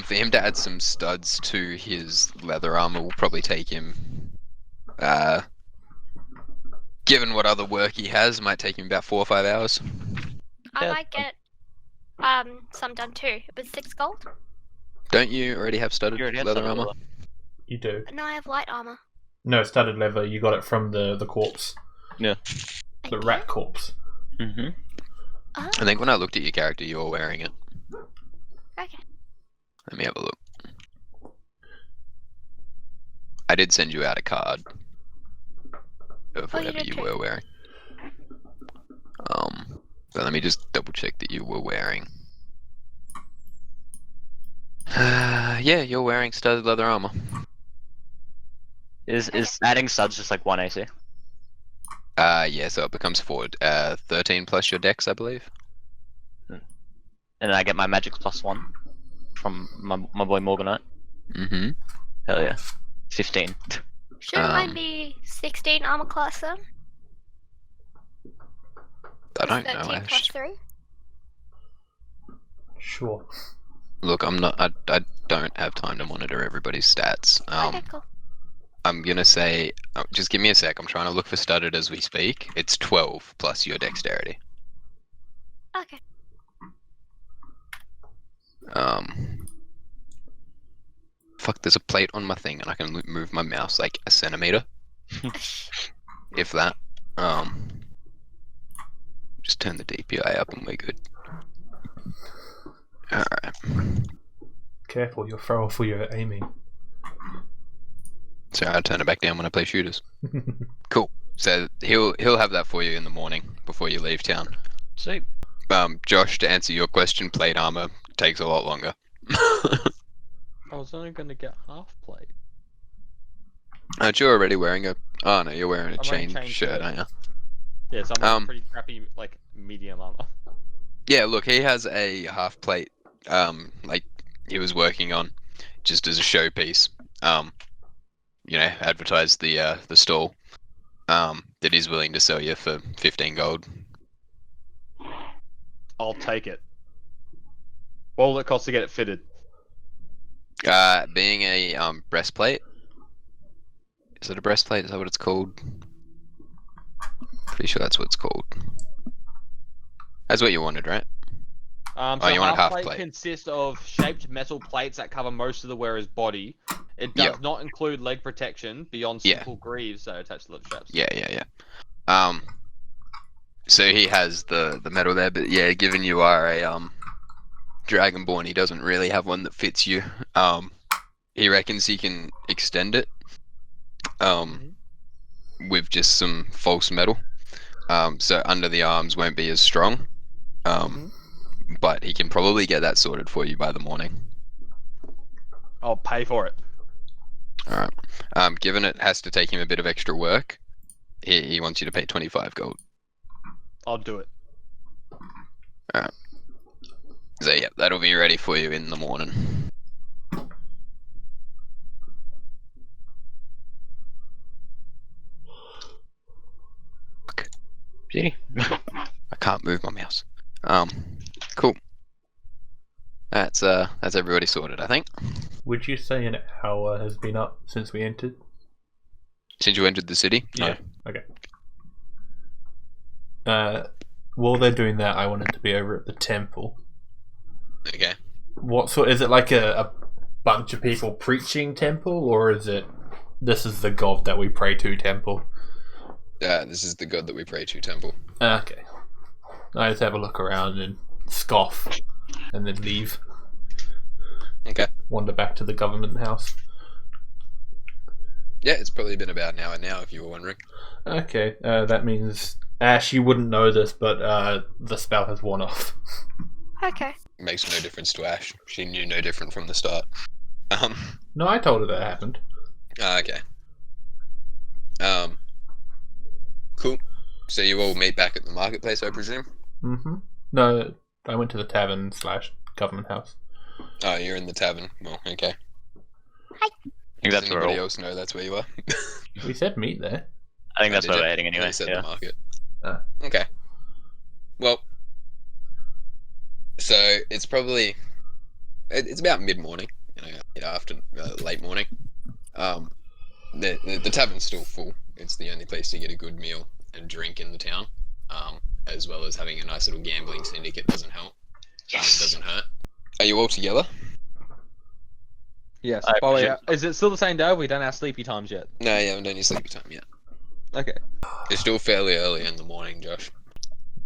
For him to add some studs to his leather armor will probably take him. Given what other work he has, might take him about 4 or 5 hours. I Yeah. might get some done too. It was 6 gold. Don't you already have studded You already had leather studded armor? leather. You do. No, I have light armor. No, studded leather. You got it from the corpse, I the did? rat corpse. Mm-hmm. Oh, I think when I looked at your character, you were wearing it. okay. Let me have a look. I did send you out a card of Oh, you whatever did you too. were wearing. But let me just double check that you were wearing. Yeah, you're wearing studded leather armor. Is adding studs just like 1 AC? Yeah, so it becomes 13 plus your dex, I believe. And I get my magic +1 from my boy Morganite. Mm-hmm. Hell yeah. 15. Shouldn't mine be 16 armor class then? I don't know. 13 plus 3? Sure. Look, I'm not. I don't have time to monitor everybody's stats. Okay, cool. I'm gonna say, just give me a sec. I'm trying to look for studded as we speak. It's 12 plus your dexterity. Okay. Fuck, there's a plate on my thing, and I can move my mouse like a centimeter, if that. Just turn the DPI up, and we're good. All right. Careful, you'll throw off your aiming. So I'll turn it back down when I play shooters. Cool. So he'll have that for you in the morning before you leave town. Sweet. Josh, to answer your question, plate armor takes a lot longer. I was only gonna get half plate. Aren't you already wearing a? Oh no, you're wearing a I'm wearing chain chain shirt, shirt. aren't you? Yeah, so I'm wearing pretty crappy, like, medium armor. Yeah. Look, he has a half plate. Like he was working on, just as a showpiece. Advertise the stall. That he's willing to sell you for 15 gold. I'll take it. What will it cost to get it fitted? Being a breastplate. Is it a breastplate? Is that what it's called? Pretty sure that's what it's called. That's what you wanted, right? So you want a half plate plate. consists of shaped metal plates that cover most of the wearer's body. It does Yeah. not include leg protection beyond Yeah. simple greaves that are attached to the straps. Yeah. So he has the metal there, but yeah, given you are a Dragonborn, he doesn't really have one that fits you. He reckons he can extend it. With just some false metal. So under the arms won't be as strong. But he can probably get that sorted for you by the morning. I'll pay for it. Alright. Given it has to take him a bit of extra work, he wants you to pay 25 gold. I'll do it. Alright. So yeah, that'll be ready for you in the morning. Beauty. I can't move my mouse. Cool. That's everybody sorted, I think. Would you say an hour has been up since we entered? Since you entered the city? Yeah. Okay. While they're doing that, I wanted to be over at the temple. Okay. What sort? Is it like a bunch of people preaching temple, or is it this is the god that we pray to temple? This is the god that we pray to temple. Okay. I just have a look around and scoff, and then leave. Okay. Wander back to the government house. Yeah, it's probably been about an hour now, if you were wondering. Okay, that means Ash, you wouldn't know this, but the spell has worn off. Okay. Makes no difference to Ash. She knew no different from the start. No, I told her that happened. Okay. Cool. So you all meet back at the marketplace, I presume? Mm-hmm. No, I went to the tavern / government house. Oh, you're in the tavern. Well, okay. I think Does that's where anybody we're all... else know that's where you are? We said meet there. I think that's did where you? we're heading Yeah, anyway. you said Yeah. the market. Ah. Okay. Well, so it's probably it's about mid-morning, after late morning. The tavern's still full. It's the only place to get a good meal and drink in the town, as well as having a nice little gambling syndicate doesn't help. Yes. Doesn't hurt. Are you all together? Yes. I By the way, presume- is it still the same day? We don't have sleepy times yet. No, you haven't done your sleepy time yet. Okay. It's still fairly early in the morning, Josh.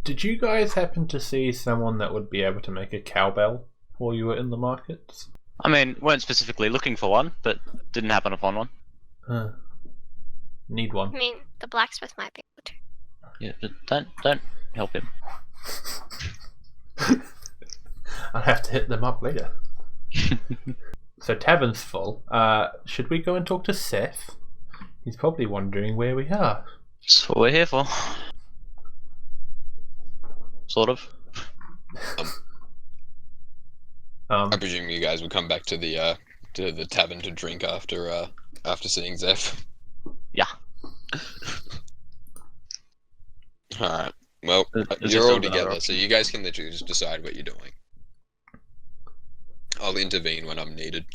Did you guys happen to see someone that would be able to make a cowbell while you were in the markets? I mean, weren't specifically looking for one, but didn't happen upon one. Need I one. mean, the blacksmith might be able to. Yeah, but don't help him. I'll have to hit them up later. So tavern's full. Should we go and talk to Seth? He's probably wondering where we are. That's what we're here for. Sort of. I presume you guys will come back to the tavern to drink after seeing Zeph. Yeah. Alright. Well, Is you're there all still another together, so option? you guys can literally just decide what you're doing. I'll intervene when I'm needed.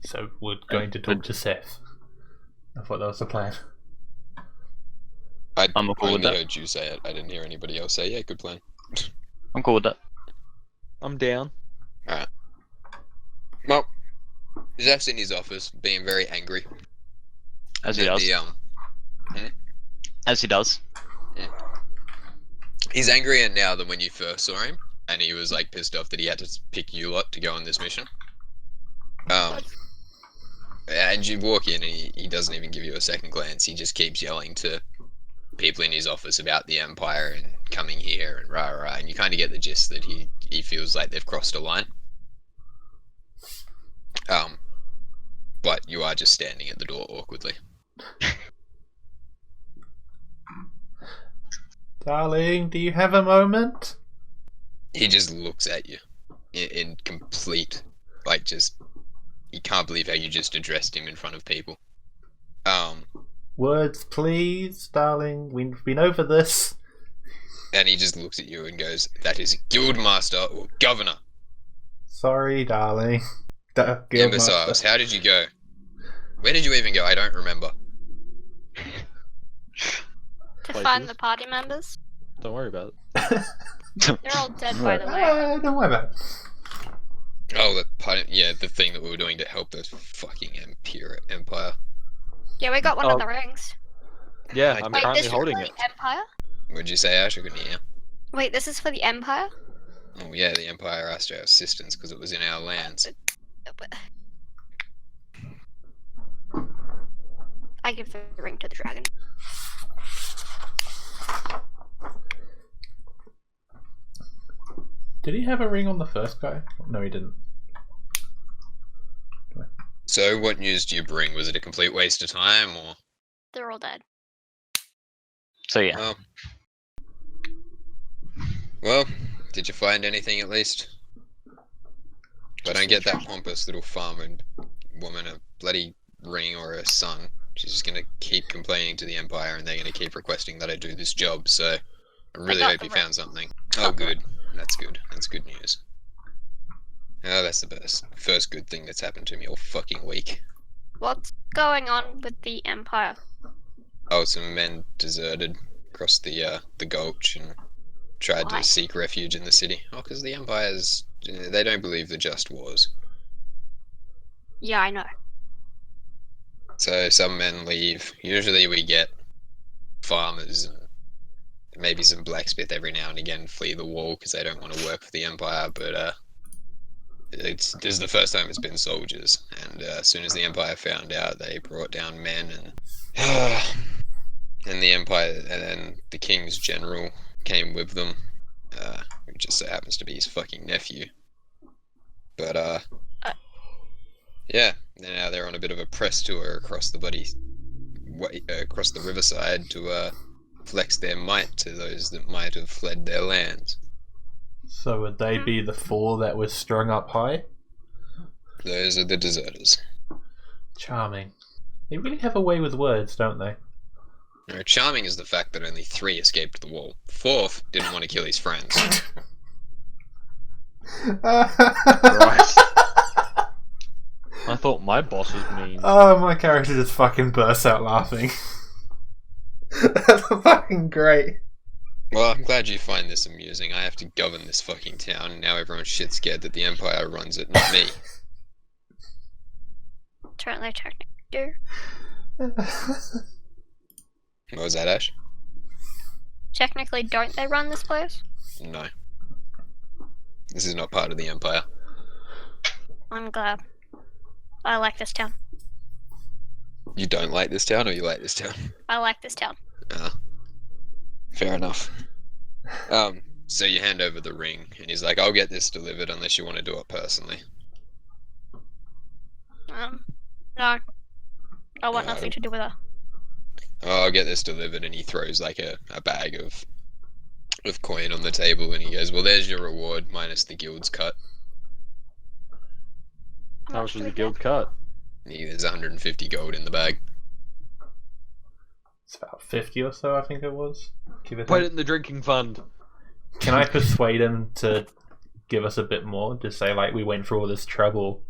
So we're going to talk to Seth. I thought that was the plan. I I'm cool with only that. heard you say it. I didn't hear anybody else say, yeah, good plan. I'm cool with that. I'm down. Well, Zeph's in his office, being very angry. As he does. As he does. He's angrier now than when you first saw him, and he was like pissed off that he had to pick you lot to go on this mission. And you walk in and he doesn't even give you a second glance. He just keeps yelling to people in his office about the Empire and coming here and rah rah, and you kind of get the gist that he feels like they've crossed a line. But you are just standing at the door awkwardly. Darling, do you have a moment? He just looks at you in complete, like, just, he can't believe how you just addressed him in front of people. Words, please, darling. We've been over this. And he just looks at you and goes, "That is Guildmaster or Governor." Sorry, darling. Imbeciles, how did you go? Where did you even go? I don't remember. To Places. find the party members. Don't worry about it. They're all dead, by the way. Don't worry about it. Oh, the thing that we were doing to help the fucking Empire. Yeah, we got one Oh. of the rings. Yeah, Wait, I'm Wait, currently this holding is it. for the Empire? What'd you say, Ash? I couldn't hear. Wait, this is for the Empire? Oh yeah, the Empire asked our assistance because it was in our lands. I give the ring to the dragon. Did he have a ring on the first guy? No, he didn't. So, what news do you bring? Was it a complete waste of time, or? They're all dead. So yeah. Well, did you find anything at least? If I don't get that pompous little farmer woman a bloody ring or a son, she's just gonna keep complaining to the Empire, and they're gonna keep requesting that I do this job. So, I really got hope the you ring. found something. Oh, good. That's good. That's good news. Oh, that's the first good thing that's happened to me all fucking week. What's going on with the Empire? Oh, some men deserted across the gulch and tried Why? to seek refuge in the city. Oh, because the Empire's, they don't believe the just wars. Yeah, I know. So some men leave. Usually we get farmers and maybe some blacksmith every now and again flee the wall because they don't want to work for the Empire, but this is the first time it's been soldiers, and as soon as the Empire found out, they brought down men, and the Empire, and then the King's general came with them, who just so happens to be his fucking nephew. But yeah, now they're on a bit of a press tour across the bloody across the riverside to flex their might to those that might have fled their lands. So would they be the 4 that was strung up high? Those are the deserters. Charming. They really have a way with words, don't they? Now, charming is the fact that only 3 escaped the wall. 4th didn't want to kill his friends. Right. I thought my boss was mean. Oh, my character just fucking bursts out laughing. That's fucking great. Well, I'm glad you find this amusing. I have to govern this fucking town, and now everyone's shit scared that the Empire runs it, not me. Certainly technically do. What was that, Ash? Technically, don't they run this place? No. This is not part of the Empire. I'm glad. I like this town. You don't like this town, or you like this town? I like this town. Fair enough. So you hand over the ring, and he's like, I'll get this delivered unless you want to do it personally. No. I want nothing to do with her. Oh, I'll get this delivered, and he throws like a bag of coin on the table, and he goes, well, there's your reward, minus the guild's cut. How much was the guild cut? There's 150 gold in the bag. It's about 50 or so, I think it was. Give it Put it in the drinking fund. Can I persuade him to give us a bit more? Just say, like, we went through all this trouble.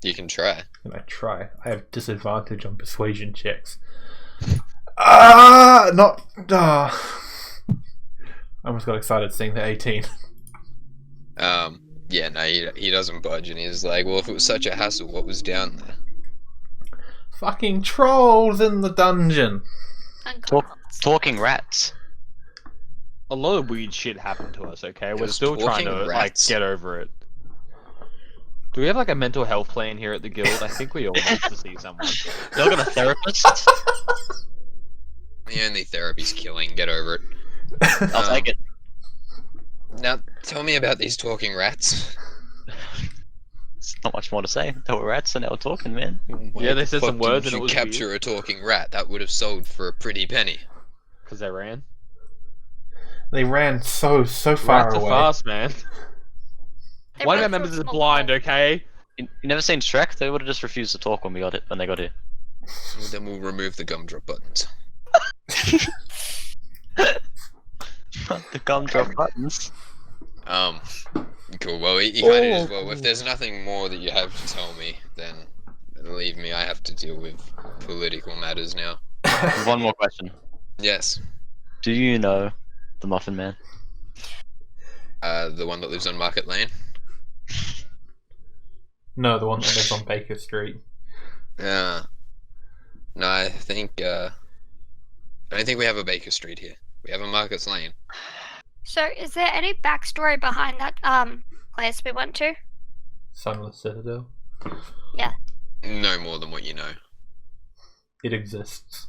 You can try. Can I try? I have disadvantage on persuasion checks. I almost got excited seeing the 18. Yeah, no, he doesn't budge, and he's like, well, if it was such a hassle, what was down there? Fucking trolls in the dungeon. Talking rats. A lot of weird shit happened to us, okay? We're was still trying to, talking like, rats. get over it. Do we have, like, a mental health plan here at the guild? I think we all need to see someone. Y'all got a therapist? The only therapy's killing, get over it. I'll take it. Now, tell me about these talking rats. There's not much more to say. They were rats and they were talking, man. Yeah, they said some Fuck, words did and it you was capture a talking rat? That would have sold for a pretty penny. Because they ran. They ran so far Rats away. are fast, man. They One of run our through members a is small blind, hole. okay? You never seen Shrek? They would have just refused to talk when they got here. Well, then we'll remove the gumdrop buttons. The gumdrop buttons. Cool. Well, he kind of just, well, if there's nothing more that you have to tell me, then leave me. I have to deal with political matters now. One more question. Yes. Do you know the Muffin Man? The one that lives on Market Lane? No, the one that lives on Baker Street. No, I think, I don't think we have a Baker Street here. We have a Market's Lane. So, is there any backstory behind that place we went to? Sunless Citadel. No more than what you know. It exists.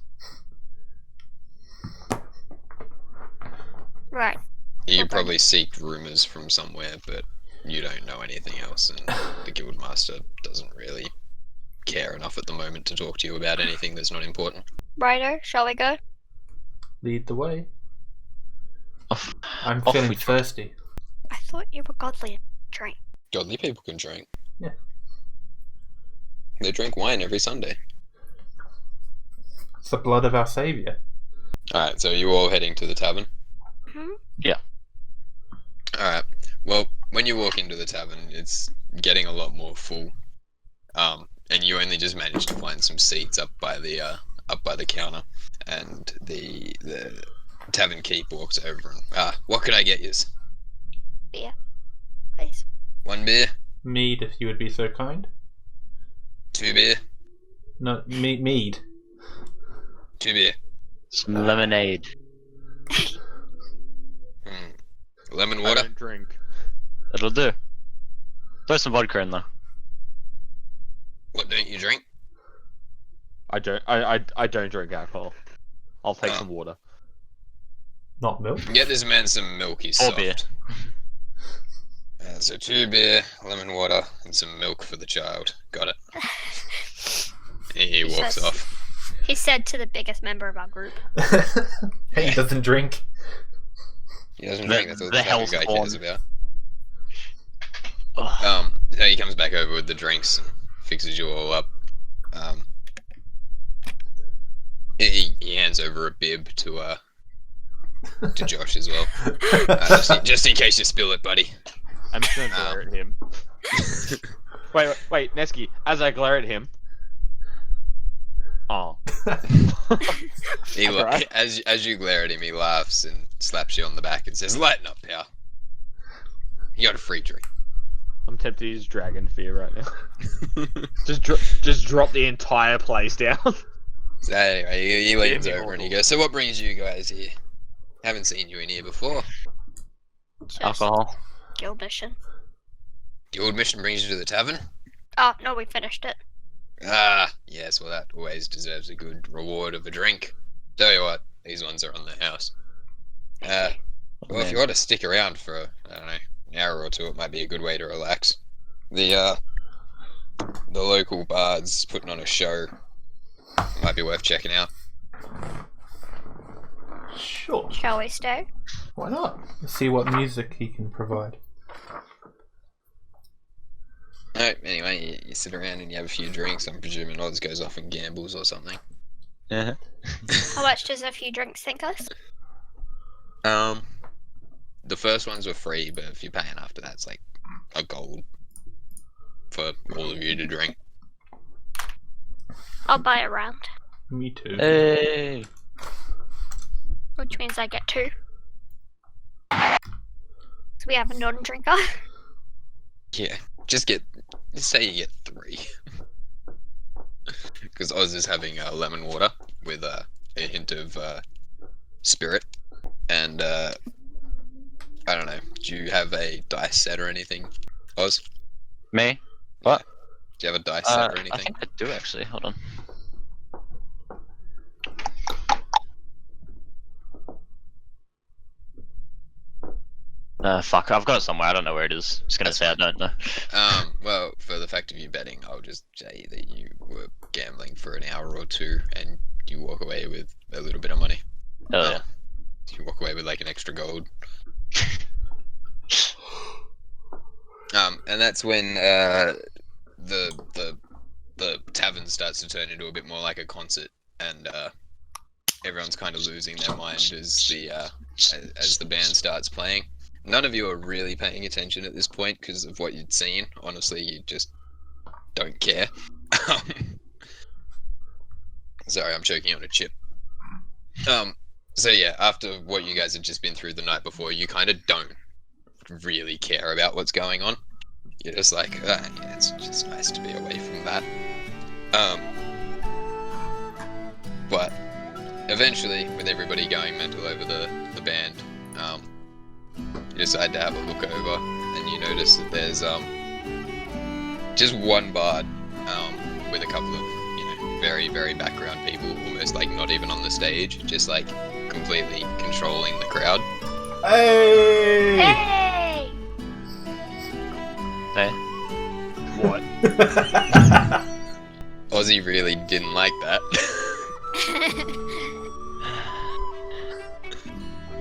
Right. You Okay. probably seek rumors from somewhere, but you don't know anything else, and the Guildmaster doesn't really care enough at the moment to talk to you about anything that's not important. Righto, shall we go? Lead the way. Off. I'm Off feeling we try. thirsty. I thought you were godly and drink. Godly people can drink. Yeah. They drink wine every Sunday. It's the blood of our saviour. Alright, so you all heading to the tavern? Hmm? Alright. Well, when you walk into the tavern, it's getting a lot more full. And you only just managed to find some seats up by the counter. And the tavern keep walks over and, what could I get yous? Please. 1 beer? Mead, if you would be so kind. 2 beer? No, mead. 2 beer. Some lemonade. Lemon I water? don't drink. It'll do. Throw some vodka in there. What don't you drink? I don't drink alcohol. I'll take Oh. some water. Not milk. Get this man some milk, he's Or soft. beer. So 2 beer, lemon water, and some milk for the child. Got it. He walks Yes. off. He said to the biggest member of our group. He doesn't drink. He doesn't drink. That's all the the tavern guy hellspawn. cares about. Ugh. So he comes back over with the drinks and fixes you all up. He hands over a bib to Josh as well. Just in case you spill it, buddy. I'm just gonna glare at him. Wait, Neski. As I glare at him. Oh. He Alright. as you glare at him, he laughs and slaps you on the back and says, "Lighten up, pal. You got a free drink." I'm tempted to use Dragon Fear right now. just drop the entire place down. So anyway, he leans Damn, over and he goes, "So what brings you guys here? Haven't seen you in here before. Just Alcohol. guild mission. Guild mission brings you to the tavern? Oh, no, we finished it. Ah, yes, well that always deserves a good reward of a drink. Tell you what, these ones are on the house. Well, if you want to stick around for, I don't know, an hour or two, it might be a good way to relax. The local bard's putting on a show. Might be worth checking out. Sure. Shall we stay? Why not? Let's see what music he can provide. Alright, anyway, you sit around and you have a few drinks. I'm presuming Oz goes off and gambles or something. Yeah. How much does a few drinks think us? The first ones were free, but if you're paying after that, it's like a gold for all of you to drink. I'll buy a round, Me too. Hey. which means I get 2. So we have a non-drinker. Yeah, just say you get 3. Because Oz is having lemon water with a hint of spirit. And I don't know, do you have a dice set or anything, Oz? Me? What? Do you have a dice set or I anything? think I do actually. Hold on. Fuck, I've got it somewhere. I don't know where it is. Just gonna That's say I don't know. Well, for the fact of you betting, I'll just say that you were gambling for an hour or 2 and you walk away with a little bit of money. Oh yeah. You walk away with like an extra gold. And that's when the tavern starts to turn into a bit more like a concert, and everyone's kind of losing their mind as the band starts playing. None of you are really paying attention at this point because of what you'd seen. Honestly, you just don't care. Sorry, I'm choking on a chip. So yeah, after what you guys had just been through the night before, you kind of don't really care about what's going on. You're just like, yeah, it's just nice to be away from that. But eventually, with everybody going mental over the band, you decide to have a look over, and you notice that there's just one bard with a couple of very, very background people, almost like not even on the stage, just like completely controlling the crowd. Hey! Hey! Hey. What? Ozzy really didn't like that.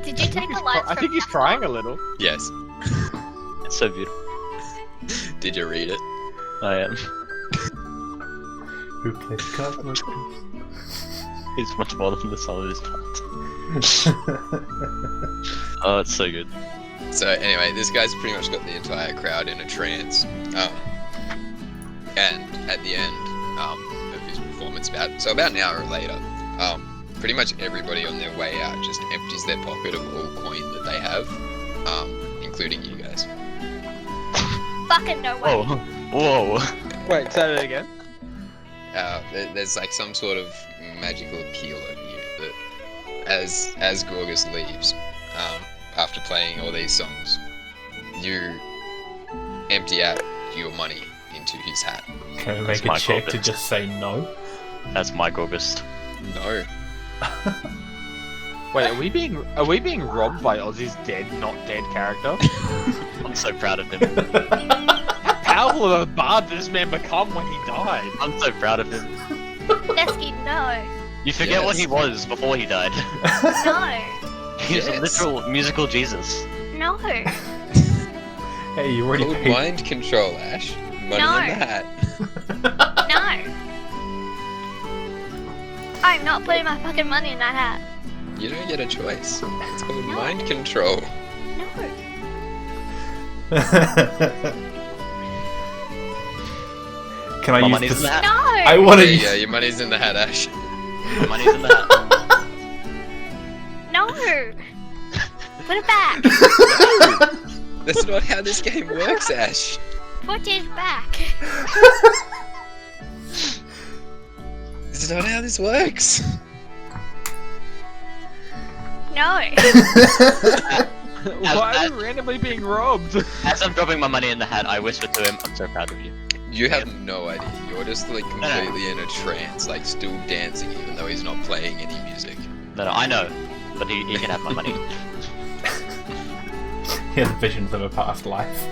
Did you take a line I from think he's that crying a song? little. Yes. It's so beautiful. Did you read it? I am. Who played Cosmos? It's much more than the sum of his parts. Oh, it's so good. So anyway, this guy's pretty much got the entire crowd in a trance. And at the end of his performance, about an hour later, pretty much everybody on their way out just empties their pocket of all coin that they have, including you guys. Fucking no way. Whoa. Wait, say that again. There's like some sort of magical appeal over you that as Gorgest leaves, after playing all these songs, you empty out your money into his hat. Can we That's make a my check to Gorgest. just say no? That's my Gorgest. No. Wait, are we being robbed by Ozzy's dead, not dead character? I'm so proud of him. How powerful of a bard did this man become when he died? I'm so proud of him. Nesky, no. You forget what he Yes. was before he died. No. He was a Yes. literal musical Jesus. No. Hey, you already Called paid. mind control, Ash. Money No. in the hat. No. I'm not putting my fucking money in that hat. You don't get a choice. It's called No. mind control. No. Can I My use money's this? in the hat. No. I want There to you go, use. your money's in the hat, Ash. My money's in the hat. No. Put it back. That's not how this game works, Ash. Put it back. This is not how this works. No. Why are we randomly being robbed? As I'm dropping my money in the hat, I whisper to him, "I'm so proud of you." You have no idea. You're just like completely in a trance, like still dancing even though he's not playing any music. No, I know, but he can have my money. He has visions of a past life.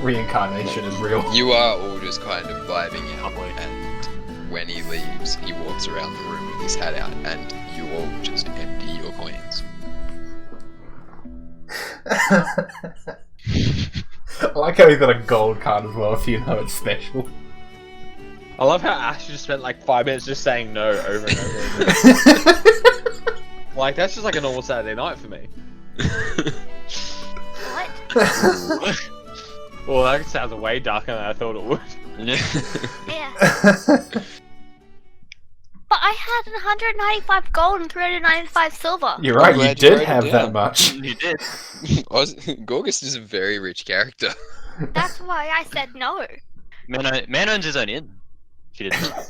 Reincarnation is real. You are all just kind of vibing out, Probably. and when he leaves, he walks around the room with his hat out, and you all just empty your coins. I like how he's got a gold card as well, so you know it's special. I love how Ash just spent like 5 minutes just saying no over and over again. Like, that's just like a normal Saturday night for me. What? Well, that sounds way darker than I thought it would. Yeah. But I had 195 gold and 395 silver. You're right, you glad you did wrote it have down. that much. You did. Gorgest is a very rich character. That's why I said no. Man owns his own inn. If you didn't know.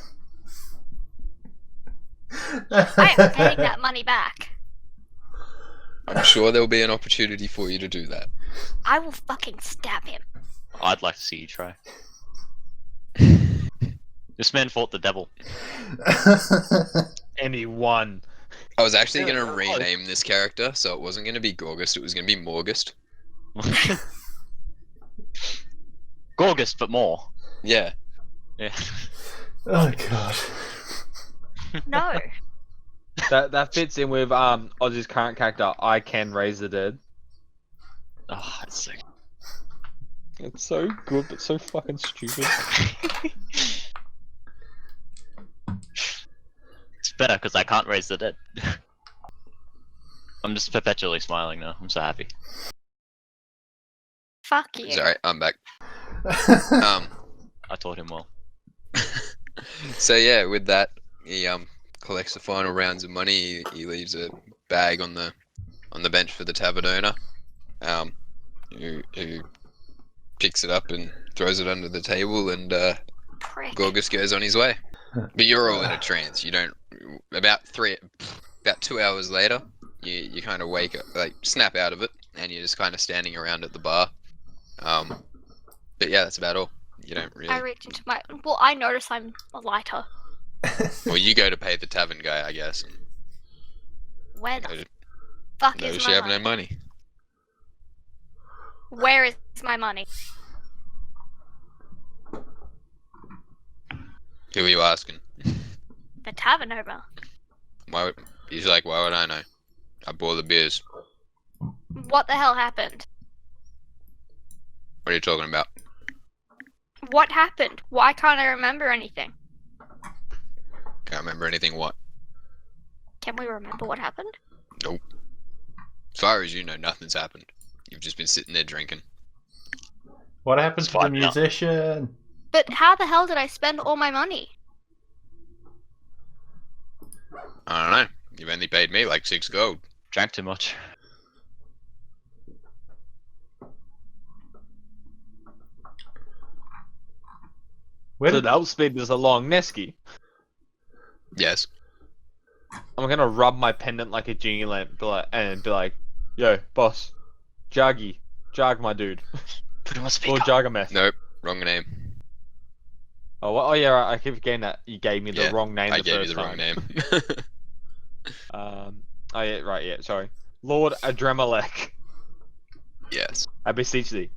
I am paying that money back. I'm sure there'll be an opportunity for you to do that. I will fucking stab him. I'd like to see you try. This man fought the devil. Anyone. I was actually going to Yeah, rename this character, so it wasn't going to be Gorgest, it was going to be Morgest. Gorgest, but more. Yeah. Yeah. Oh god. No. That fits in with Ozzy's current character. I can raise the dead. Oh, that's sick. It's so good, but so fucking stupid. It's better because I can't raise the dead. I'm just perpetually smiling now. I'm so happy. Fuck you. Sorry, I'm back. I taught him well. So yeah, with that, he collects the final rounds of money. He leaves a bag on the bench for the tavern owner, who picks it up and throws it under the table, and Prick. Gorgest goes on his way. But you're all in a trance. You don't. About 2 hours later, you kind of wake up, like snap out of it, and you're just kind of standing around at the bar. But yeah, that's about all. You don't really. I reach into my. Well, I notice I'm a lighter. Well, you go to pay the tavern guy, I guess. Where the Notice fuck is you my have no money? money. Where is my money? Who are you asking? The tavern owner. He's like, why would I know? I bought the beers. What the hell happened? What are you talking about? What happened? Why can't I remember anything? Can't remember anything. What? Can we remember what happened? Nope. As far as you know, nothing's happened. You've just been sitting there drinking. What happened It's to the fine now. musician? But how the hell did I spend all my money? I don't know. You've only paid me like 6 gold. Drank too much. Where So did to help speed this along, Neski, Yes. I'm gonna rub my pendant like a genie lamp and be like, yo, boss, Jaggy, Jag my dude. Put him on Or speaker. Oh, Jargameth. Nope. Wrong name. Oh yeah, right, I keep forgetting that you gave me the Yeah, wrong name I the gave you first the wrong time. name. Oh yeah, right, yeah, sorry. Lord Adremalek, Yes. I beseech thee.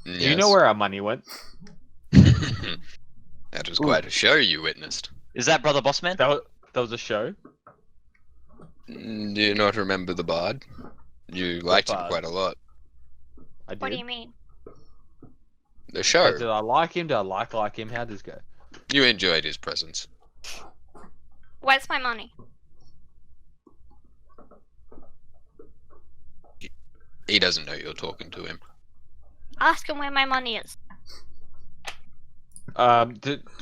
Yes. Do you know where our money went? That was quite a show you witnessed. Is that Brother Bossman? That There was a show. Do you not remember the bard? You liked him bard? quite a lot. I did. What do you mean? The show. Did I like him? Did I like him? How did this go? You enjoyed his presence. Where's my money? He doesn't know you're talking to him. Ask him where my money is.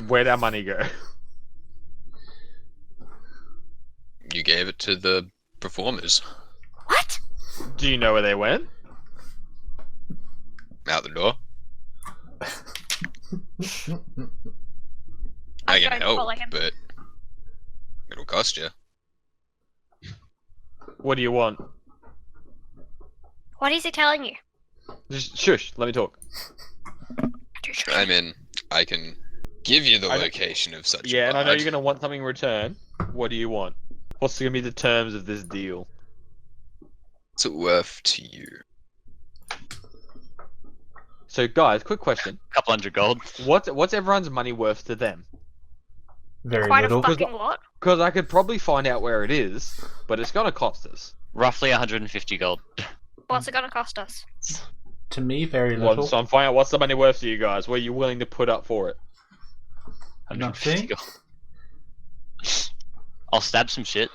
Where'd our money go? You gave it to the performers. What? Do you know where they went? Out the door. I'm I can going to help, follow him. but it'll cost you. What do you want? What is he telling you? Just shush. Let me talk. I mean, I can give you the I know- location of such Yeah, a and I know bard. you're gonna want something in return. What do you want? What's gonna be the terms of this deal? What's it worth to you? So, guys, quick question: Couple hundred gold. what's everyone's money worth to them? Very Quite little. a fucking lot. Because I could probably find out where it is, but it's gonna cost us. Roughly 150 gold. What's it gonna cost us? To me, very little. So I'm finding out what's the money worth to you guys. What are you willing to put up for it? 150 Nothing. gold. I'll stab some shit.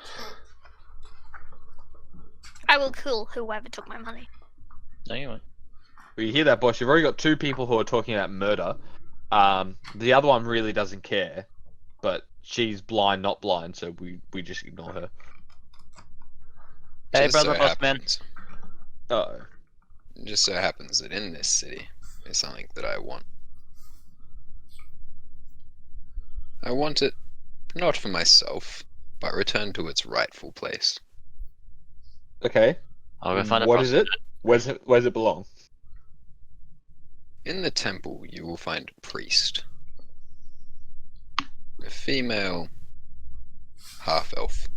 I will kill whoever took my money. No, you won't. Well, you hear that, boss? You've already got two people who are talking about murder. The other one really doesn't care, but she's blind, not blind, so we just ignore her. Hey, Just brother, so boss man. happens- Oh. Just so happens that in this city is something that I want. I want it not for myself, but returned to its rightful place. Okay. I'll go find a What is it? prostitute. Where's it belong? In the temple, you will find a priest. A female half-elf.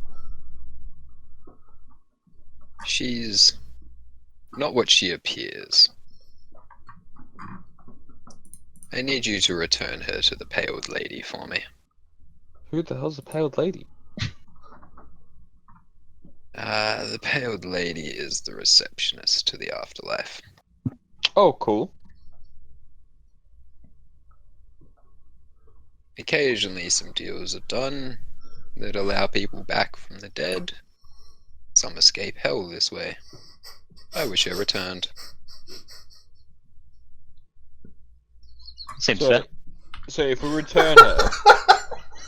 She's not what she appears. I need you to return her to the Paled Lady for me. Who the hell's the Paled Lady? The Paled Lady is the receptionist to the afterlife. Oh, cool. Occasionally some deals are done that allow people back from the dead. Some escape hell this way. I wish her returned. Seems So, fair. so if we return her,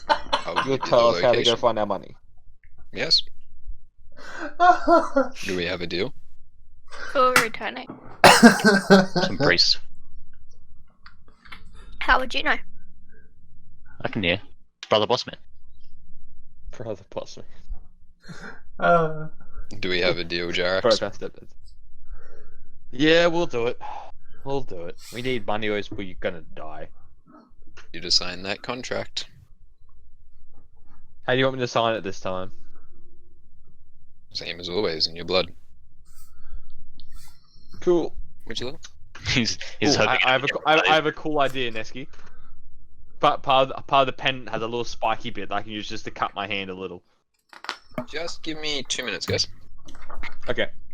I'll give you'll you the tell us how to go location. find our money. Yes. Do we have a deal? Who are we returning? Some priests. How would you know? I can hear. Brother boss man. Brother boss me. Do we have a deal, Jarax? Broke our stepdad. Yeah, we'll do it. We'll do it. We need money or else we're gonna die. You to sign that contract. How do you want me to sign it this time? Same as always, in your blood. Cool. Would you like? He's Ooh, hoping. I have a cool idea, Neski. But part of the pendant has a little spiky bit that I can use just to cut my hand a little. Just give me 2 minutes, guys. Okay.